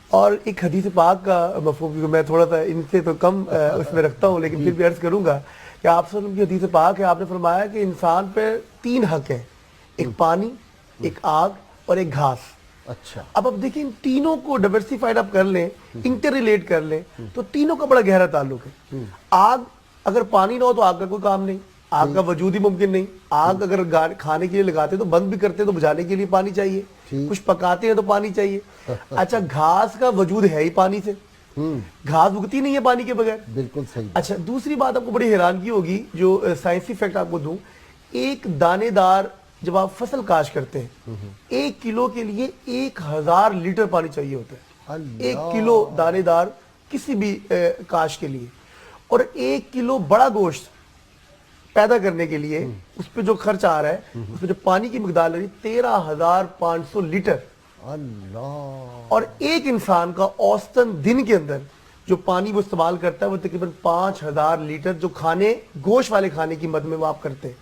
Speaker 5: اور ایک حدیث پاک کا مفہوم، کیونکہ میں تھوڑا سا ان سے تو کم اس میں رکھتا ہوں لیکن پھر بھی عرض کروں گا کہ آپ صلی اللہ علیہ وسلم کی حدیث پاک ہے. آپ نے فرمایا کہ انسان پہ 3 حق ہیں، ایک پانی، ایک آگ اور ایک گھاس.
Speaker 2: اچھا،
Speaker 5: اب دیکھیں ان تینوں کو ڈائیورسیفائڈ آپ کر لیں، انٹر ریلیٹ کر لیں تو تینوں کا بڑا گہرا تعلق ہے. آگ، اگر پانی نہ ہو تو آگ کا کوئی کام نہیں، آگ کا وجود ہی ممکن نہیں. آگ اگر کھانے کے لیے لگاتے تو بند بھی کرتے تو بجھانے کے لیے پانی چاہیے، کچھ پکاتے ہیں تو پانی چاہیے. اچھا، گھاس کا وجود ہے ہی پانی سے، گھاس اگتی نہیں ہے پانی کے بغیر.
Speaker 2: بالکل صحیح.
Speaker 5: اچھا، دوسری بات آپ کو بڑی حیرانگی ہوگی، جو سائنسی فیکٹ آپ کو دوں، ایک دانے دار جب آپ فصل کاشت کرتے ہیں 1 کلو کے لیے 1000 لیٹر پانی چاہیے ہوتا ہے، 1 کلو دانے دار کسی بھی کاشت کے لیے، اور 1 کلو بڑا گوشت پیدا کرنے کے لیے اس پہ جو خرچ آ رہا ہے، اس پہ جو پانی کی مقدار لگ رہی ہے 13500 لیٹر، اور ایک انسان کا اوسطاً دن کے اندر جو پانی وہ استعمال کرتا ہے وہ تقریباً 5000 لیٹر، جو کھانے گوشت والے کھانے کی مد میں وہ آپ کرتے ہیں،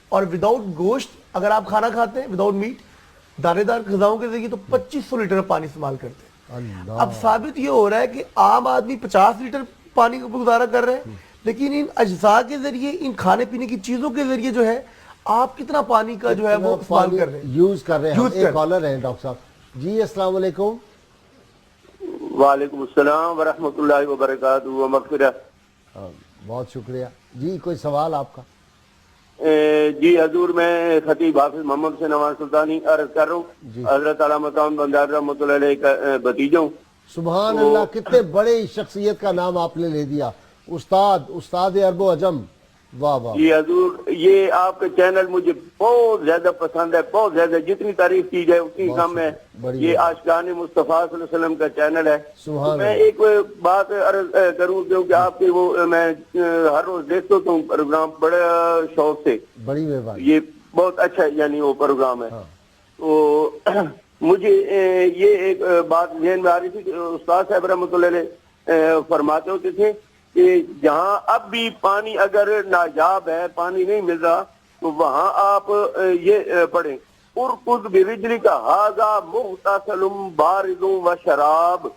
Speaker 5: اور وداؤٹ گوشت اگر آپ کھانا کھاتے ہیں وداؤٹ میٹ دانے دار غذاؤں کے ذریعے تو 2500 لیٹر پانی استعمال کرتے ہیں۔ اب ثابت یہ ہو رہا ہے کہ عام آدمی 50 لیٹر پانی کو گزارا کر رہے ہیں، لیکن ان اجزاء کے ذریعے، ان کھانے پینے کی چیزوں کے ذریعے جو ہے آپ کتنا پانی کا جو ہے وہ استعمال کر رہے ہیں،
Speaker 2: یوز کر رہے ہیں۔ ایک کالر ہے ڈاکٹر صاحب جی، السلام علیکم۔
Speaker 6: وعلیکم السلام ورحمۃ اللہ وبرکاتہ و مغفرہ۔
Speaker 2: بہت شکریہ جی، کوئی سوال آپ کا؟
Speaker 6: جی حضور، میں خطیب حافظ محمد سے نواز سلطانی عرض کر رہا ہوں، حضرت علامہ طاہر بندیال رحمۃ اللہ علیہ کا بھتیجا ہوں۔
Speaker 2: سبحان اللہ، کتنے بڑے شخصیت کا نام آپ نے لے دیا، استاد عرب و عجم، واہ واہ۔
Speaker 6: جی حضور، یہ آپ کا چینل مجھے بہت زیادہ پسند ہے، بہت زیادہ، جتنی تعریف کی جائے اتنی کم ہے۔ یہ عاشقان مصطفیٰ صلی اللہ علیہ وسلم کا چینل ہے۔ میں ایک بات عرض کروں کہ آپ کے وہ میں ہر روز دیکھتا ہوں پروگرام بڑے شوق سے،
Speaker 2: بڑی مہربانی،
Speaker 6: یہ بہت اچھا یعنی وہ پروگرام ہے۔ تو مجھے یہ ایک بات ذہن میں آ رہی تھی کہ استاد صاحب رحمۃ اللہ علیہ فرماتے ہوتے تھے کہ جہاں اب بھی پانی اگر ناجاب ہے، پانی نہیں مل رہا، تو وہاں آپ یہ پڑھیں، ارکض برجلی کا ھذا مغتسل بارد و شراب۔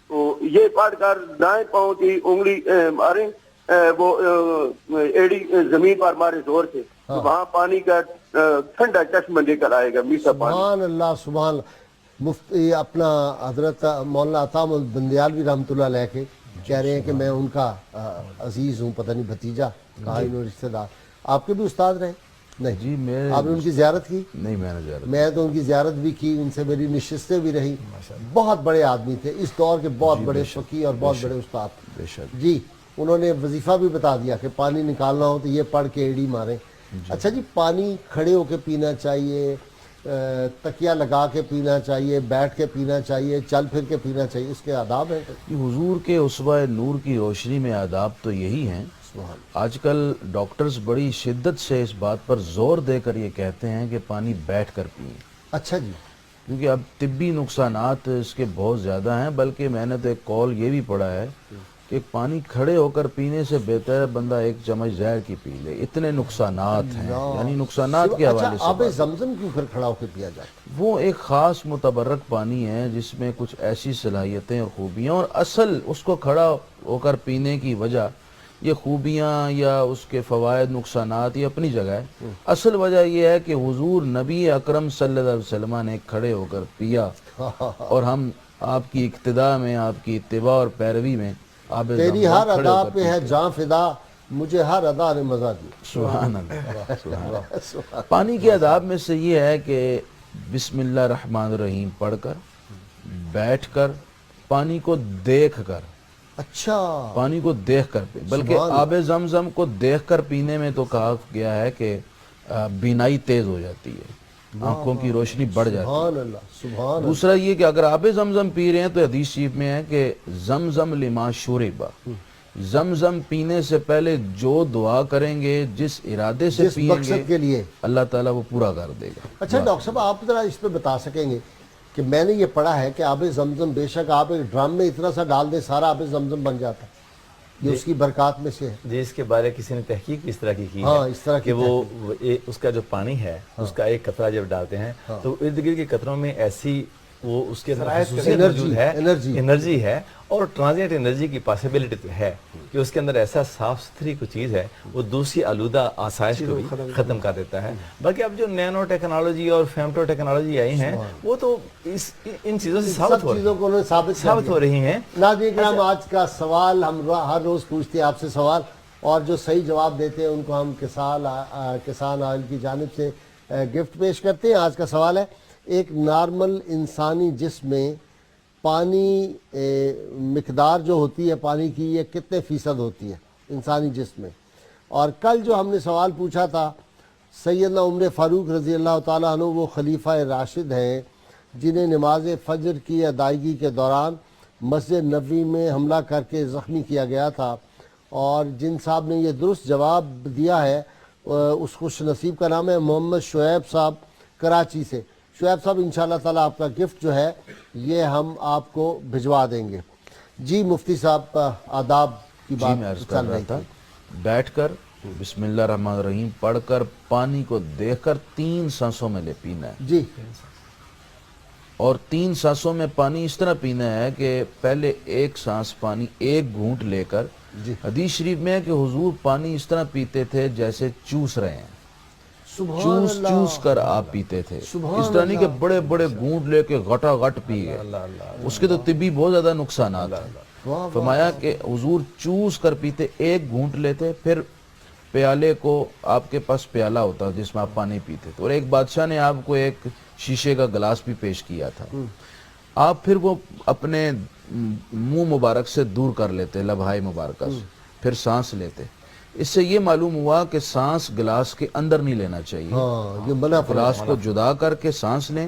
Speaker 6: تو یہ پڑھ کر دائیں پاؤں کی انگلی ماریں، وہ ایڑی زمین پر مارے زور سے، تو وہاں پانی کا ٹھنڈا چشمہ نکل آئے گا، میٹھا پانی۔
Speaker 2: سبحان اللہ، سبحان اللہ۔ مفتی اپنا حضرت مولانا عطا بندیالوی رحمۃ اللہ علیہ کے کہہ رہے ہیں کہ میں ان کا عزیز ہوں، پتہ نہیں بھتیجا کہا انہوں رشتہ دار۔ آپ کے بھی استاد رہے؟ نہیں
Speaker 3: جی، میں
Speaker 2: آپ نے ان کی زیارت کی؟
Speaker 3: نہیں، میں نے زیارت،
Speaker 2: میں تو ان کی زیارت بھی کی، ان سے میری نشستیں بھی رہی۔ بہت بڑے آدمی تھے اس دور کے، بہت بڑے فقیہ اور بہت بڑے استاد۔
Speaker 3: بے شک
Speaker 2: جی، انہوں نے وظیفہ بھی بتا دیا کہ پانی نکالنا ہو تو یہ پڑھ کے ایڑی ماریں۔ اچھا جی، پانی کھڑے ہو کے پینا چاہیے، تکیہ لگا کے پینا چاہیے، بیٹھ کے پینا چاہیے، چل پھر کے پینا چاہیے، اس کے آداب ہیں؟
Speaker 3: حضور کے اسوہ نور کی روشنی میں آداب تو یہی ہیں۔ آج کل ڈاکٹرز بڑی شدت سے اس بات پر زور دے کر یہ کہتے ہیں کہ پانی بیٹھ کر پئیں۔
Speaker 2: اچھا جی،
Speaker 3: کیونکہ اب طبی نقصانات اس کے بہت زیادہ ہیں، بلکہ میں نے تو ایک قول یہ بھی پڑھا ہے کہ پانی کھڑے ہو کر پینے سے بہتر ہے بندہ 1 چمچ زہر کی پی لے، اتنے نقصانات ہیں، یعنی نقصانات کے حوالے سے۔
Speaker 2: آب زمزم کیوں پھر کھڑا ہو کے پیا جاتا ہے؟
Speaker 3: وہ ایک خاص متبرک پانی ہے جس میں کچھ ایسی صلاحیتیں اور خوبیاں، اور اصل اس کو کھڑا ہو کر پینے کی وجہ، یہ خوبیاں یا اس کے فوائد نقصانات یہ اپنی جگہ ہے، اصل وجہ یہ ہے کہ حضور نبی اکرم صلی اللہ علیہ وسلم نے کھڑے ہو کر پیا، اور ہم آپ کی اقتداء میں، آپ کی اتباع اور پیروی میں
Speaker 2: تیری ہر ادا پہ ہے جان فدا، مجھے ہر ادا نے مزہ دیا۔
Speaker 3: سبحان اللہ، سبحان اللہ۔ پانی کے آداب میں سے یہ ہے کہ بسم اللہ الرحمن الرحیم پڑھ کر، بیٹھ کر، پانی کو دیکھ کر،
Speaker 2: اچھا
Speaker 3: پانی کو دیکھ کر پی، بلکہ آب زمزم کو دیکھ کر پینے میں تو کہا گیا ہے کہ بینائی تیز ہو جاتی ہے، آنکھوں کی روشنی بڑھ جاتی ہے۔
Speaker 2: سبحان اللہ، سبحان اللہ۔
Speaker 3: دوسرا یہ کہ اگر آب زمزم پی رہے ہیں تو حدیث شریف میں ہے کہ زمزم لما شربا، زمزم پینے سے پہلے جو دعا کریں گے، جس ارادے سے پیئیں گے،
Speaker 2: مقصد کے لیے
Speaker 3: اللہ تعالیٰ وہ پورا کر دے گا۔
Speaker 2: اچھا ڈاکٹر صاحب، آپ ذرا اس پہ بتا سکیں گے کہ میں نے یہ پڑھا ہے کہ آب زمزم بے شک آپ ایک ڈرم میں اتنا سا ڈال دیں سارا آب زمزم بن جاتا ہے، یہ اس کی برکات میں سے ہے؟
Speaker 4: جی، اس کے بارے کسی نے تحقیق اس طرح کی کی
Speaker 2: ہاں،
Speaker 4: ہے
Speaker 2: اس طرح کی
Speaker 4: کہ وہ اس کا جو پانی ہے اس کا ایک قطرہ جب ڈالتے ہیں تو ارد گرد کے قطروں میں ایسی وہ اس کے اندر خصوصیت موجود ہے، انرجی ہے، اور ٹرانزینٹ انرجی کی پاسبلٹی تو ہے کہ اس کے اندر ایسا صاف ستھری کوئی چیز ہے وہ دوسری آلودہ آسائش کو بھی ختم کر دیتا ہے۔ باقی اب جو نینو ٹیکنالوجی اور فیمٹو ٹیکنالوجی آئی ہیں وہ تو ان چیزوں سے ثابت ہو رہی ہیں۔
Speaker 2: ناظرین کرام، آج کا سوال ہم ہر روز پوچھتے ہیں آپ سے سوال، اور جو صحیح جواب دیتے ہیں ان کو ہم کسان آئل کی جانب سے گفٹ پیش کرتے ہیں۔ آج کا سوال ہے، ایک نارمل انسانی جسم میں پانی مقدار جو ہوتی ہے پانی کی، یہ کتنے فیصد ہوتی ہے انسانی جسم میں؟ اور کل جو ہم نے سوال پوچھا تھا سیدنا عمر فاروق رضی اللہ تعالیٰ عنہ وہ خلیفہ راشد ہیں جنہیں نماز فجر کی ادائیگی کے دوران مسجد نبوی میں حملہ کر کے زخمی کیا گیا تھا، اور جن صاحب نے یہ درست جواب دیا ہے اس خوش نصیب کا نام ہے محمد شعیب صاحب کراچی سے۔ شعیب صاحب انشاءاللہ تعالیٰ آپ کا گفٹ جو ہے یہ ہم آپ کو بھجوا دیں گے۔ جی مفتی صاحب آداب کی
Speaker 3: جی میں
Speaker 2: بات
Speaker 3: عرض
Speaker 2: چل
Speaker 3: کر رہا
Speaker 2: رہی
Speaker 3: تھا،
Speaker 2: تھی۔
Speaker 3: بیٹھ کر بسم اللہ الرحمن الرحیم پڑھ کر پانی کو دیکھ کر 3 سانسوں میں لے پینا ہے،
Speaker 2: جی
Speaker 3: اور 3 سانسوں میں پانی اس طرح پینا ہے کہ پہلے 1 سانس پانی 1 گھونٹ لے کر، حدیث شریف میں ہے کہ حضور پانی اس طرح پیتے تھے جیسے چوس رہے ہیں،
Speaker 2: سبحان اللہ،
Speaker 3: چوس کر آپ پیتے تھے،
Speaker 2: سبحان
Speaker 3: اس طرح نہیں کہ بڑے بڑے گھونٹ لے کے غٹا غٹ پی گئے، اس کے تو طبی بہت زیادہ نقصانات ہیں۔ فرمایا کہ حضور چوس کر پیتے، 1 گھونٹ لیتے، پھر پیالے کو، آپ کے پاس پیالہ ہوتا جس میں آپ پانی پیتے تھے، اور ایک بادشاہ نے آپ کو ایک شیشے کا گلاس بھی پیش کیا تھا، آپ پھر وہ اپنے منہ مبارک سے دور کر لیتے، لبہائے مبارکہ سے، پھر سانس لیتے۔ اس سے یہ معلوم ہوا کہ سانس گلاس کے اندر نہیں لینا چاہیے،
Speaker 2: ہاں یہ منع
Speaker 3: گلاس کو جدا کر کے سانس لیں،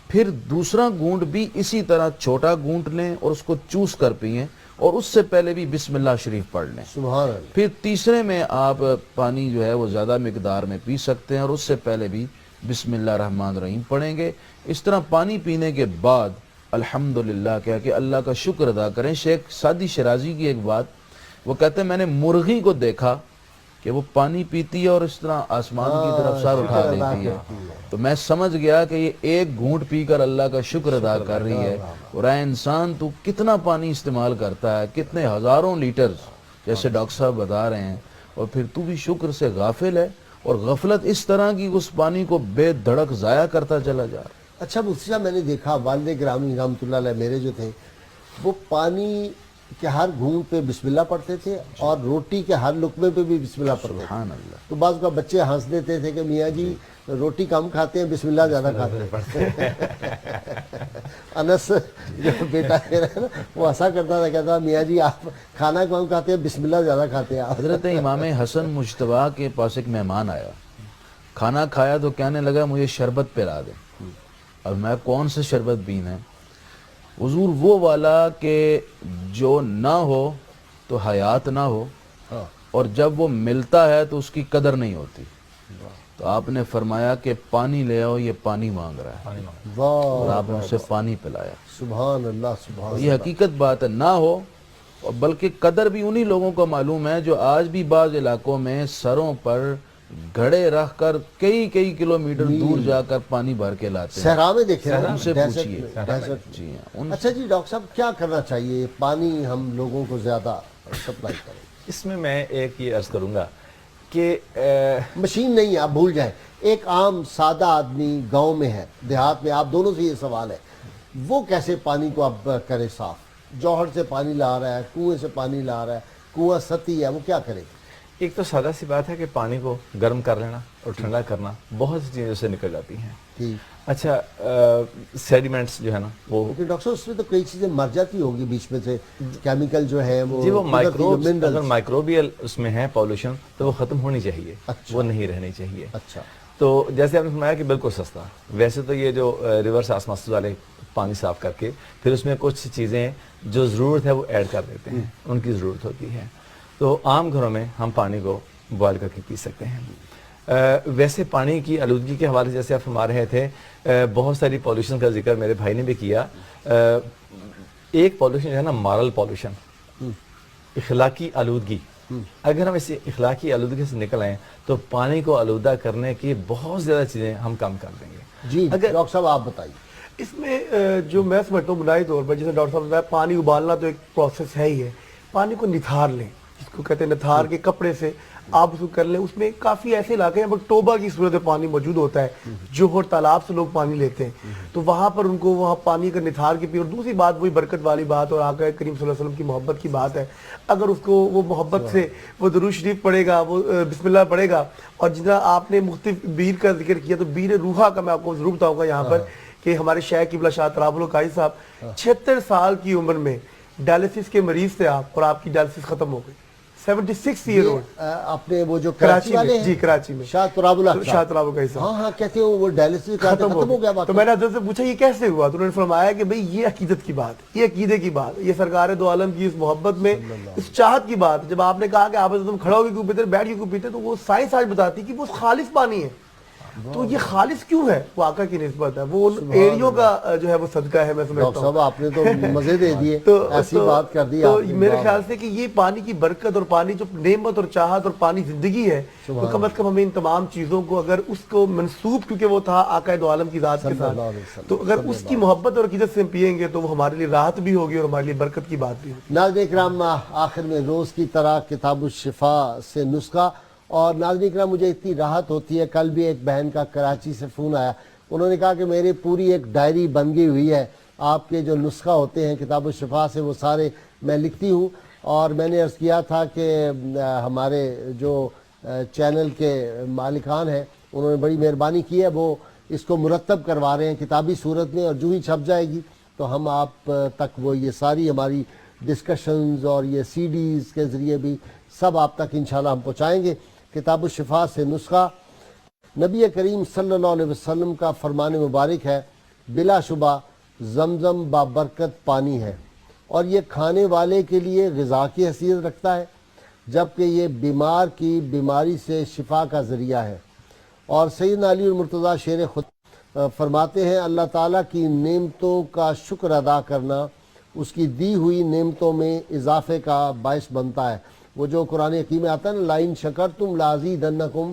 Speaker 3: پھر دوسرا گھونٹ بھی اسی طرح چھوٹا گھونٹ لیں اور اس کو چوس کر پئیں، اور اس سے پہلے بھی بسم اللہ شریف پڑھ لیں۔
Speaker 2: سبحان اللہ۔
Speaker 3: پھر تیسرے میں آپ پانی جو ہے وہ زیادہ مقدار میں پی سکتے ہیں، اور اس سے پہلے بھی بسم اللہ الرحمن الرحیم پڑھیں گے۔ اس طرح پانی پینے کے بعد الحمدللہ کہہ کے اللہ کا شکر ادا کریں۔ شیخ سعدی شیرازی کی ایک بات، وہ کہتے ہیں میں نے مرغی کو دیکھا کہ وہ پانی پیتی ہے اور اس طرح آسمان کی طرف سر اٹھا دیتی ہے، تو میں سمجھ گیا کہ یہ 1 گھونٹ پی کر اللہ کا شکر ادا کر رہی ہے۔ اور اے انسان تو کتنا پانی استعمال کرتا ہے، کتنے ہزاروں لیٹر جیسے ڈاکٹر صاحب بتا رہے ہیں، اور پھر تو بھی شکر سے غافل ہے، اور غفلت اس طرح کی اس پانی کو بے دھڑک ضائع کرتا چلا جا رہا۔
Speaker 2: اچھا مفتی صاحب میں نے دیکھا والد گرامی رحمۃ اللہ علیہ میرے جو تھے وہ پانی کے ہر گھونٹ پہ بسم اللہ پڑھتے تھے، اور روٹی کے ہر لقمے پہ بھی بسم اللہ پڑھتے تھے۔
Speaker 3: سبحان اللہ۔
Speaker 2: تو بعض کا بچے ہنس دیتے تھے کہ میاں جی روٹی کم کھاتے ہیں، بسم اللہ زیادہ کھاتے ہیں۔ انس جو بیٹا میرا ہے نا وہ ہنسا کرتا تھا، کہتا میاں جی آپ کھانا کم کھاتے ہیں، بسم اللہ زیادہ کھاتے ہیں آپ۔
Speaker 3: حضرت امام حسن مجتبیٰ کے پاس ایک مہمان آیا، کھانا کھایا تو کہنے لگا مجھے شربت پلا دیں۔ اب میں کون سے شربت پینا ہے؟ حضور وہ والا کہ جو نہ ہو تو حیات نہ ہو، اور جب وہ ملتا ہے تو اس کی قدر نہیں ہوتی۔ تو آپ نے فرمایا کہ پانی لے آؤ، یہ پانی مانگ رہا ہے، اور آپ نے اسے پانی پلایا۔
Speaker 2: سبحان اللہ سبحان
Speaker 3: یہ حقیقت بات ہے، نہ ہو، اور بلکہ قدر بھی انہی لوگوں کو معلوم ہے جو آج بھی بعض علاقوں میں سروں پر گھڑے رکھ کر کئی کلومیٹر دور جا کر پانی بھر کے لاتے ہیں۔
Speaker 2: صحرا میں دیکھیں
Speaker 3: ان سے پوچھئے۔
Speaker 2: دہشت۔
Speaker 3: جی ہاں،
Speaker 2: اچھا جی ڈاکٹر صاحب کیا کرنا چاہیے پانی ہم لوگوں کو زیادہ سپلائی کریں؟
Speaker 4: اس میں میں ایک یہ عرض کروں گا کہ
Speaker 2: مشین نہیں ہے، آپ بھول جائیں، ایک عام سادہ آدمی گاؤں میں ہے، دیہات میں، آپ دونوں سے یہ سوال ہے، وہ کیسے پانی کو اب کرے صاف؟ جوہر سے پانی لا رہا ہے، کنویں سے پانی لا رہا ہے، کنواں سطحی ہے، وہ کیا کرے؟
Speaker 4: ایک تو سادہ سی بات ہے کہ پانی کو گرم کر لینا اور ٹھنڈا کرنا، بہت سی چیزیں سے نکل جاتی ہیں۔ اچھا سیڈیمنٹس جو ہے نا وہ،
Speaker 2: لیکن ڈاکٹر صاحب اس میں تو کئی چیزیں مر جاتی ہوگی بیچ میں سے، کیمیکل جو ہے وہ،
Speaker 4: جی وہ مائکروبس، اگر مائکروبیل اس میں ہے پالوشن تو وہ ختم ہونی چاہیے، وہ نہیں رہنی چاہیے۔
Speaker 2: اچھا
Speaker 4: تو جیسے آپ نے فرمایا کہ بالکل سستا، ویسے تو یہ جو ریورس آسماس والے پانی صاف کر کے پھر اس میں کچھ چیزیں جو ضرورت ہے وہ ایڈ کر دیتے ہیں، ان کی ضرورت ہوتی ہے۔ تو عام گھروں میں ہم پانی کو بوائل کر کے پی سکتے ہیں۔ ویسے پانی کی آلودگی کے حوالے سے جیسے آپ فرما رہے تھے، بہت ساری پالوشن کا ذکر میرے بھائی نے بھی کیا۔ ایک پالوشن جو ہے نا مارل پالوشن، اخلاقی آلودگی، اگر ہم اس اخلاقی آلودگی سے نکل آئیں تو پانی کو آلودہ کرنے کی بہت زیادہ چیزیں ہم کم کر دیں گے۔
Speaker 2: جی ڈاکٹر صاحب آپ بتائیے۔
Speaker 5: اس میں جو میں سمجھتا ہوں بنیادی طور پر، جیسے ڈاکٹر صاحب نے بتایا پانی ابالنا تو ایک پروسیس ہے ہی ہے، پانی کو نتھار لیں، جس کو کہتے ہیں نتھار کے کپڑے سے آپ اس کو کر لیں۔ اس میں کافی ایسے علاقے ہیں پر ٹوبا کی صورت میں پانی موجود ہوتا ہے، جوہر تالاب سے لوگ پانی لیتے ہیں، تو وہاں پر ان کو وہاں پانی کا نتھار کے پی۔ اور دوسری بات وہی برکت والی بات اور آقا کریم صلی اللہ علیہ وسلم کی محبت کی بات ہے، اگر اس کو وہ محبت سے وہ درود شریف پڑھے گا، وہ بسم اللہ پڑھے گا، اور جتنا آپ نے مختلف بیر کا ذکر کیا تو بیر روحا کا میں آپ کو ضرور بتاؤں گا یہاں پر کہ ہمارے شیخ قبلہ شاہ تراب القائی صاحب 76 سال کی عمر میں ڈائلسس کے مریض تھے آپ، اور آپ کی ڈائلسس ختم ہو گئی، 76 year old.
Speaker 2: اپنے وہ جو کراچی والے ہیں
Speaker 5: جی کراچی میں
Speaker 2: شاہ تراب اللہ
Speaker 5: شاہ تراب کا حصہ
Speaker 2: ہاں ہاں کہتے ہیں وہ ڈائلسس ختم ہو گیا.
Speaker 5: تو میں نے حضرت سے پوچھا یہ کیسے ہوا؟ تو انہوں نے فرمایا کہ بھئی یہ عقیدت کی بات، یہ عقیدے کی بات، یہ سرکار دو عالم کی اس محبت میں اس چاہت کی بات. جب آپ نے کہا کہ آپ تم کھڑا ہو کے کیوں پیتے بیٹھ کے کیوں پیتے، تو وہ سائنس آج بتاتی کہ وہ خالص پانی ہے. تو یہ خالص کیوں ہے؟ وہ آقا کی نسبت ہے، وہ ان ایریوں کا جو ہے وہ صدقہ ہے. میں سمجھتا ہوں
Speaker 2: ڈاکٹر صاحب آپ نے تو مزے دے دیے، ایسی بات کر دی.
Speaker 5: تو میرے خیال سے کہ یہ پانی کی برکت اور پانی جو نعمت اور چاہت اور پانی زندگی ہے، تو کم از کم ہمیں ان تمام چیزوں کو اگر اس کو منسوب، کیونکہ وہ تھا آقا دو عالم کی ذات کے ساتھ، تو اگر اس کی محبت اور عقیدت سے ہم پیئیں گے تو وہ ہمارے لیے راحت بھی ہوگی اور ہمارے لیے برکت کی بات بھی ہوگی.
Speaker 2: ناظرین اکرام، آخر میں روز کی طرح کتاب الشفا سے نسخہ. اور ناظرین اکرام مجھے اتنی راحت ہوتی ہے، کل بھی ایک بہن کا کراچی سے فون آیا، انہوں نے کہا کہ میری پوری ایک ڈائری بن گئی ہوئی ہے، آپ کے جو نسخہ ہوتے ہیں کتاب الشفا سے وہ سارے میں لکھتی ہوں. اور میں نے عرض کیا تھا کہ ہمارے جو چینل کے مالکان ہیں انہوں نے بڑی مہربانی کی ہے، وہ اس کو مرتب کروا رہے ہیں کتابی صورت میں، اور جو ہی چھپ جائے گی تو ہم آپ تک وہ یہ ساری ہماری ڈسکشنز اور یہ سی ڈیز کے ذریعے بھی سب آپ تک انشاءاللہ ہم پہنچائیں گے. کتاب الشفا سے نسخہ نبی کریم صلی اللہ علیہ وسلم کا فرمان مبارک ہے، بلا شبہ زمزم بابرکت پانی ہے اور یہ کھانے والے کے لیے غذا کی حیثیت رکھتا ہے، جبکہ یہ بیمار کی بیماری سے شفا کا ذریعہ ہے. اور سیدنا علی المرتضیٰ شیر خود فرماتے ہیں اللہ تعالیٰ کی نعمتوں کا شکر ادا کرنا اس کی دی ہوئی نعمتوں میں اضافے کا باعث بنتا ہے. وہ جو قرآن حکیم میں آتا ہے نا، لائن شکر تم لازیدنکم،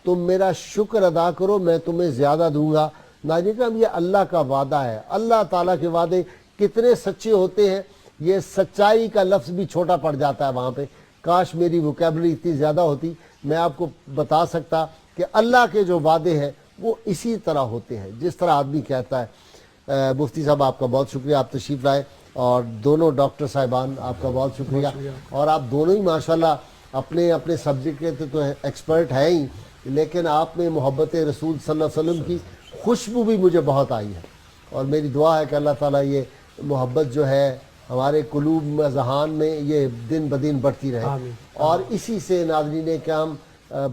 Speaker 2: تم میرا شکر ادا کرو میں تمہیں زیادہ دوں گا. ناظرین یہ اللہ کا وعدہ ہے. اللہ تعالیٰ کے وعدے کتنے سچے ہوتے ہیں، یہ سچائی کا لفظ بھی چھوٹا پڑ جاتا ہے وہاں پہ. کاش میری ووکیبلری اتنی زیادہ ہوتی، میں آپ کو بتا سکتا کہ اللہ کے جو وعدے ہیں وہ اسی طرح ہوتے ہیں جس طرح آدمی کہتا ہے. مفتی صاحب آپ کا بہت شکریہ، آپ تشریف لائے، اور دونوں ڈاکٹر صاحبان آپ کا بہت شکریہ. اور آپ دونوں ہی ماشاءاللہ اپنے اپنے سبجیکٹ کے تو ایکسپرٹ ہیں ہی، لیکن آپ میں محبت رسول صلی اللہ علیہ وسلم کی خوشبو بھی مجھے بہت آئی ہے. اور میری دعا ہے کہ اللہ تعالیٰ یہ محبت جو ہے ہمارے قلوب اذہان میں یہ دن بدن بڑھتی رہے، اور اسی سے ناظرین کرام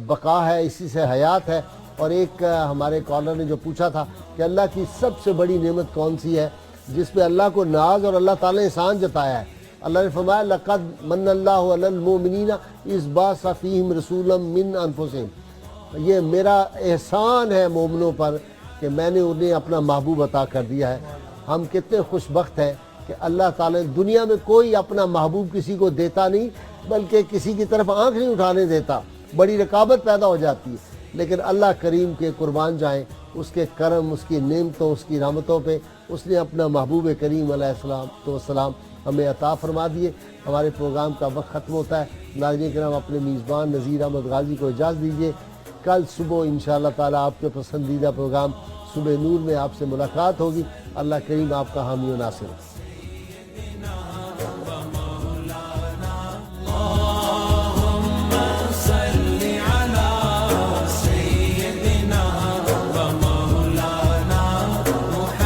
Speaker 2: بقا ہے، اسی سے حیات ہے. اور ایک ہمارے کالر نے جو پوچھا تھا کہ اللہ کی سب سے بڑی نعمت کون سی ہے جس پہ اللہ کو ناز اور اللہ تعالیٰ نے احسان جتایا ہے. اللہ نے فرمایا لقد من اللہ علی المؤمنین اذ بعث فیہم رسولا من انفسہم، یہ میرا احسان ہے مومنوں پر کہ میں نے انہیں اپنا محبوب عطا کر دیا ہے. ہم کتنے خوش بخت ہیں کہ اللہ تعالیٰ دنیا میں کوئی اپنا محبوب کسی کو دیتا نہیں، بلکہ کسی کی طرف آنکھ نہیں اٹھانے دیتا، بڑی رکابت پیدا ہو جاتی ہے. لیکن اللہ کریم کے قربان جائیں، اس کے کرم، اس کی نعمتوں، اس کی رحمتوں پہ اس نے اپنا محبوب کریم علیہ السلام ہمیں عطا فرما دیے. ہمارے پروگرام کا وقت ختم ہوتا ہے. ناظرین کرام اپنے میزبان نذیر احمد غازی کو اجازت دیجیے. کل صبح انشاءاللہ تعالیٰ آپ کے پسندیدہ پروگرام صبح نور میں آپ سے ملاقات ہوگی. اللہ کریم آپ کا حامی و ناصر.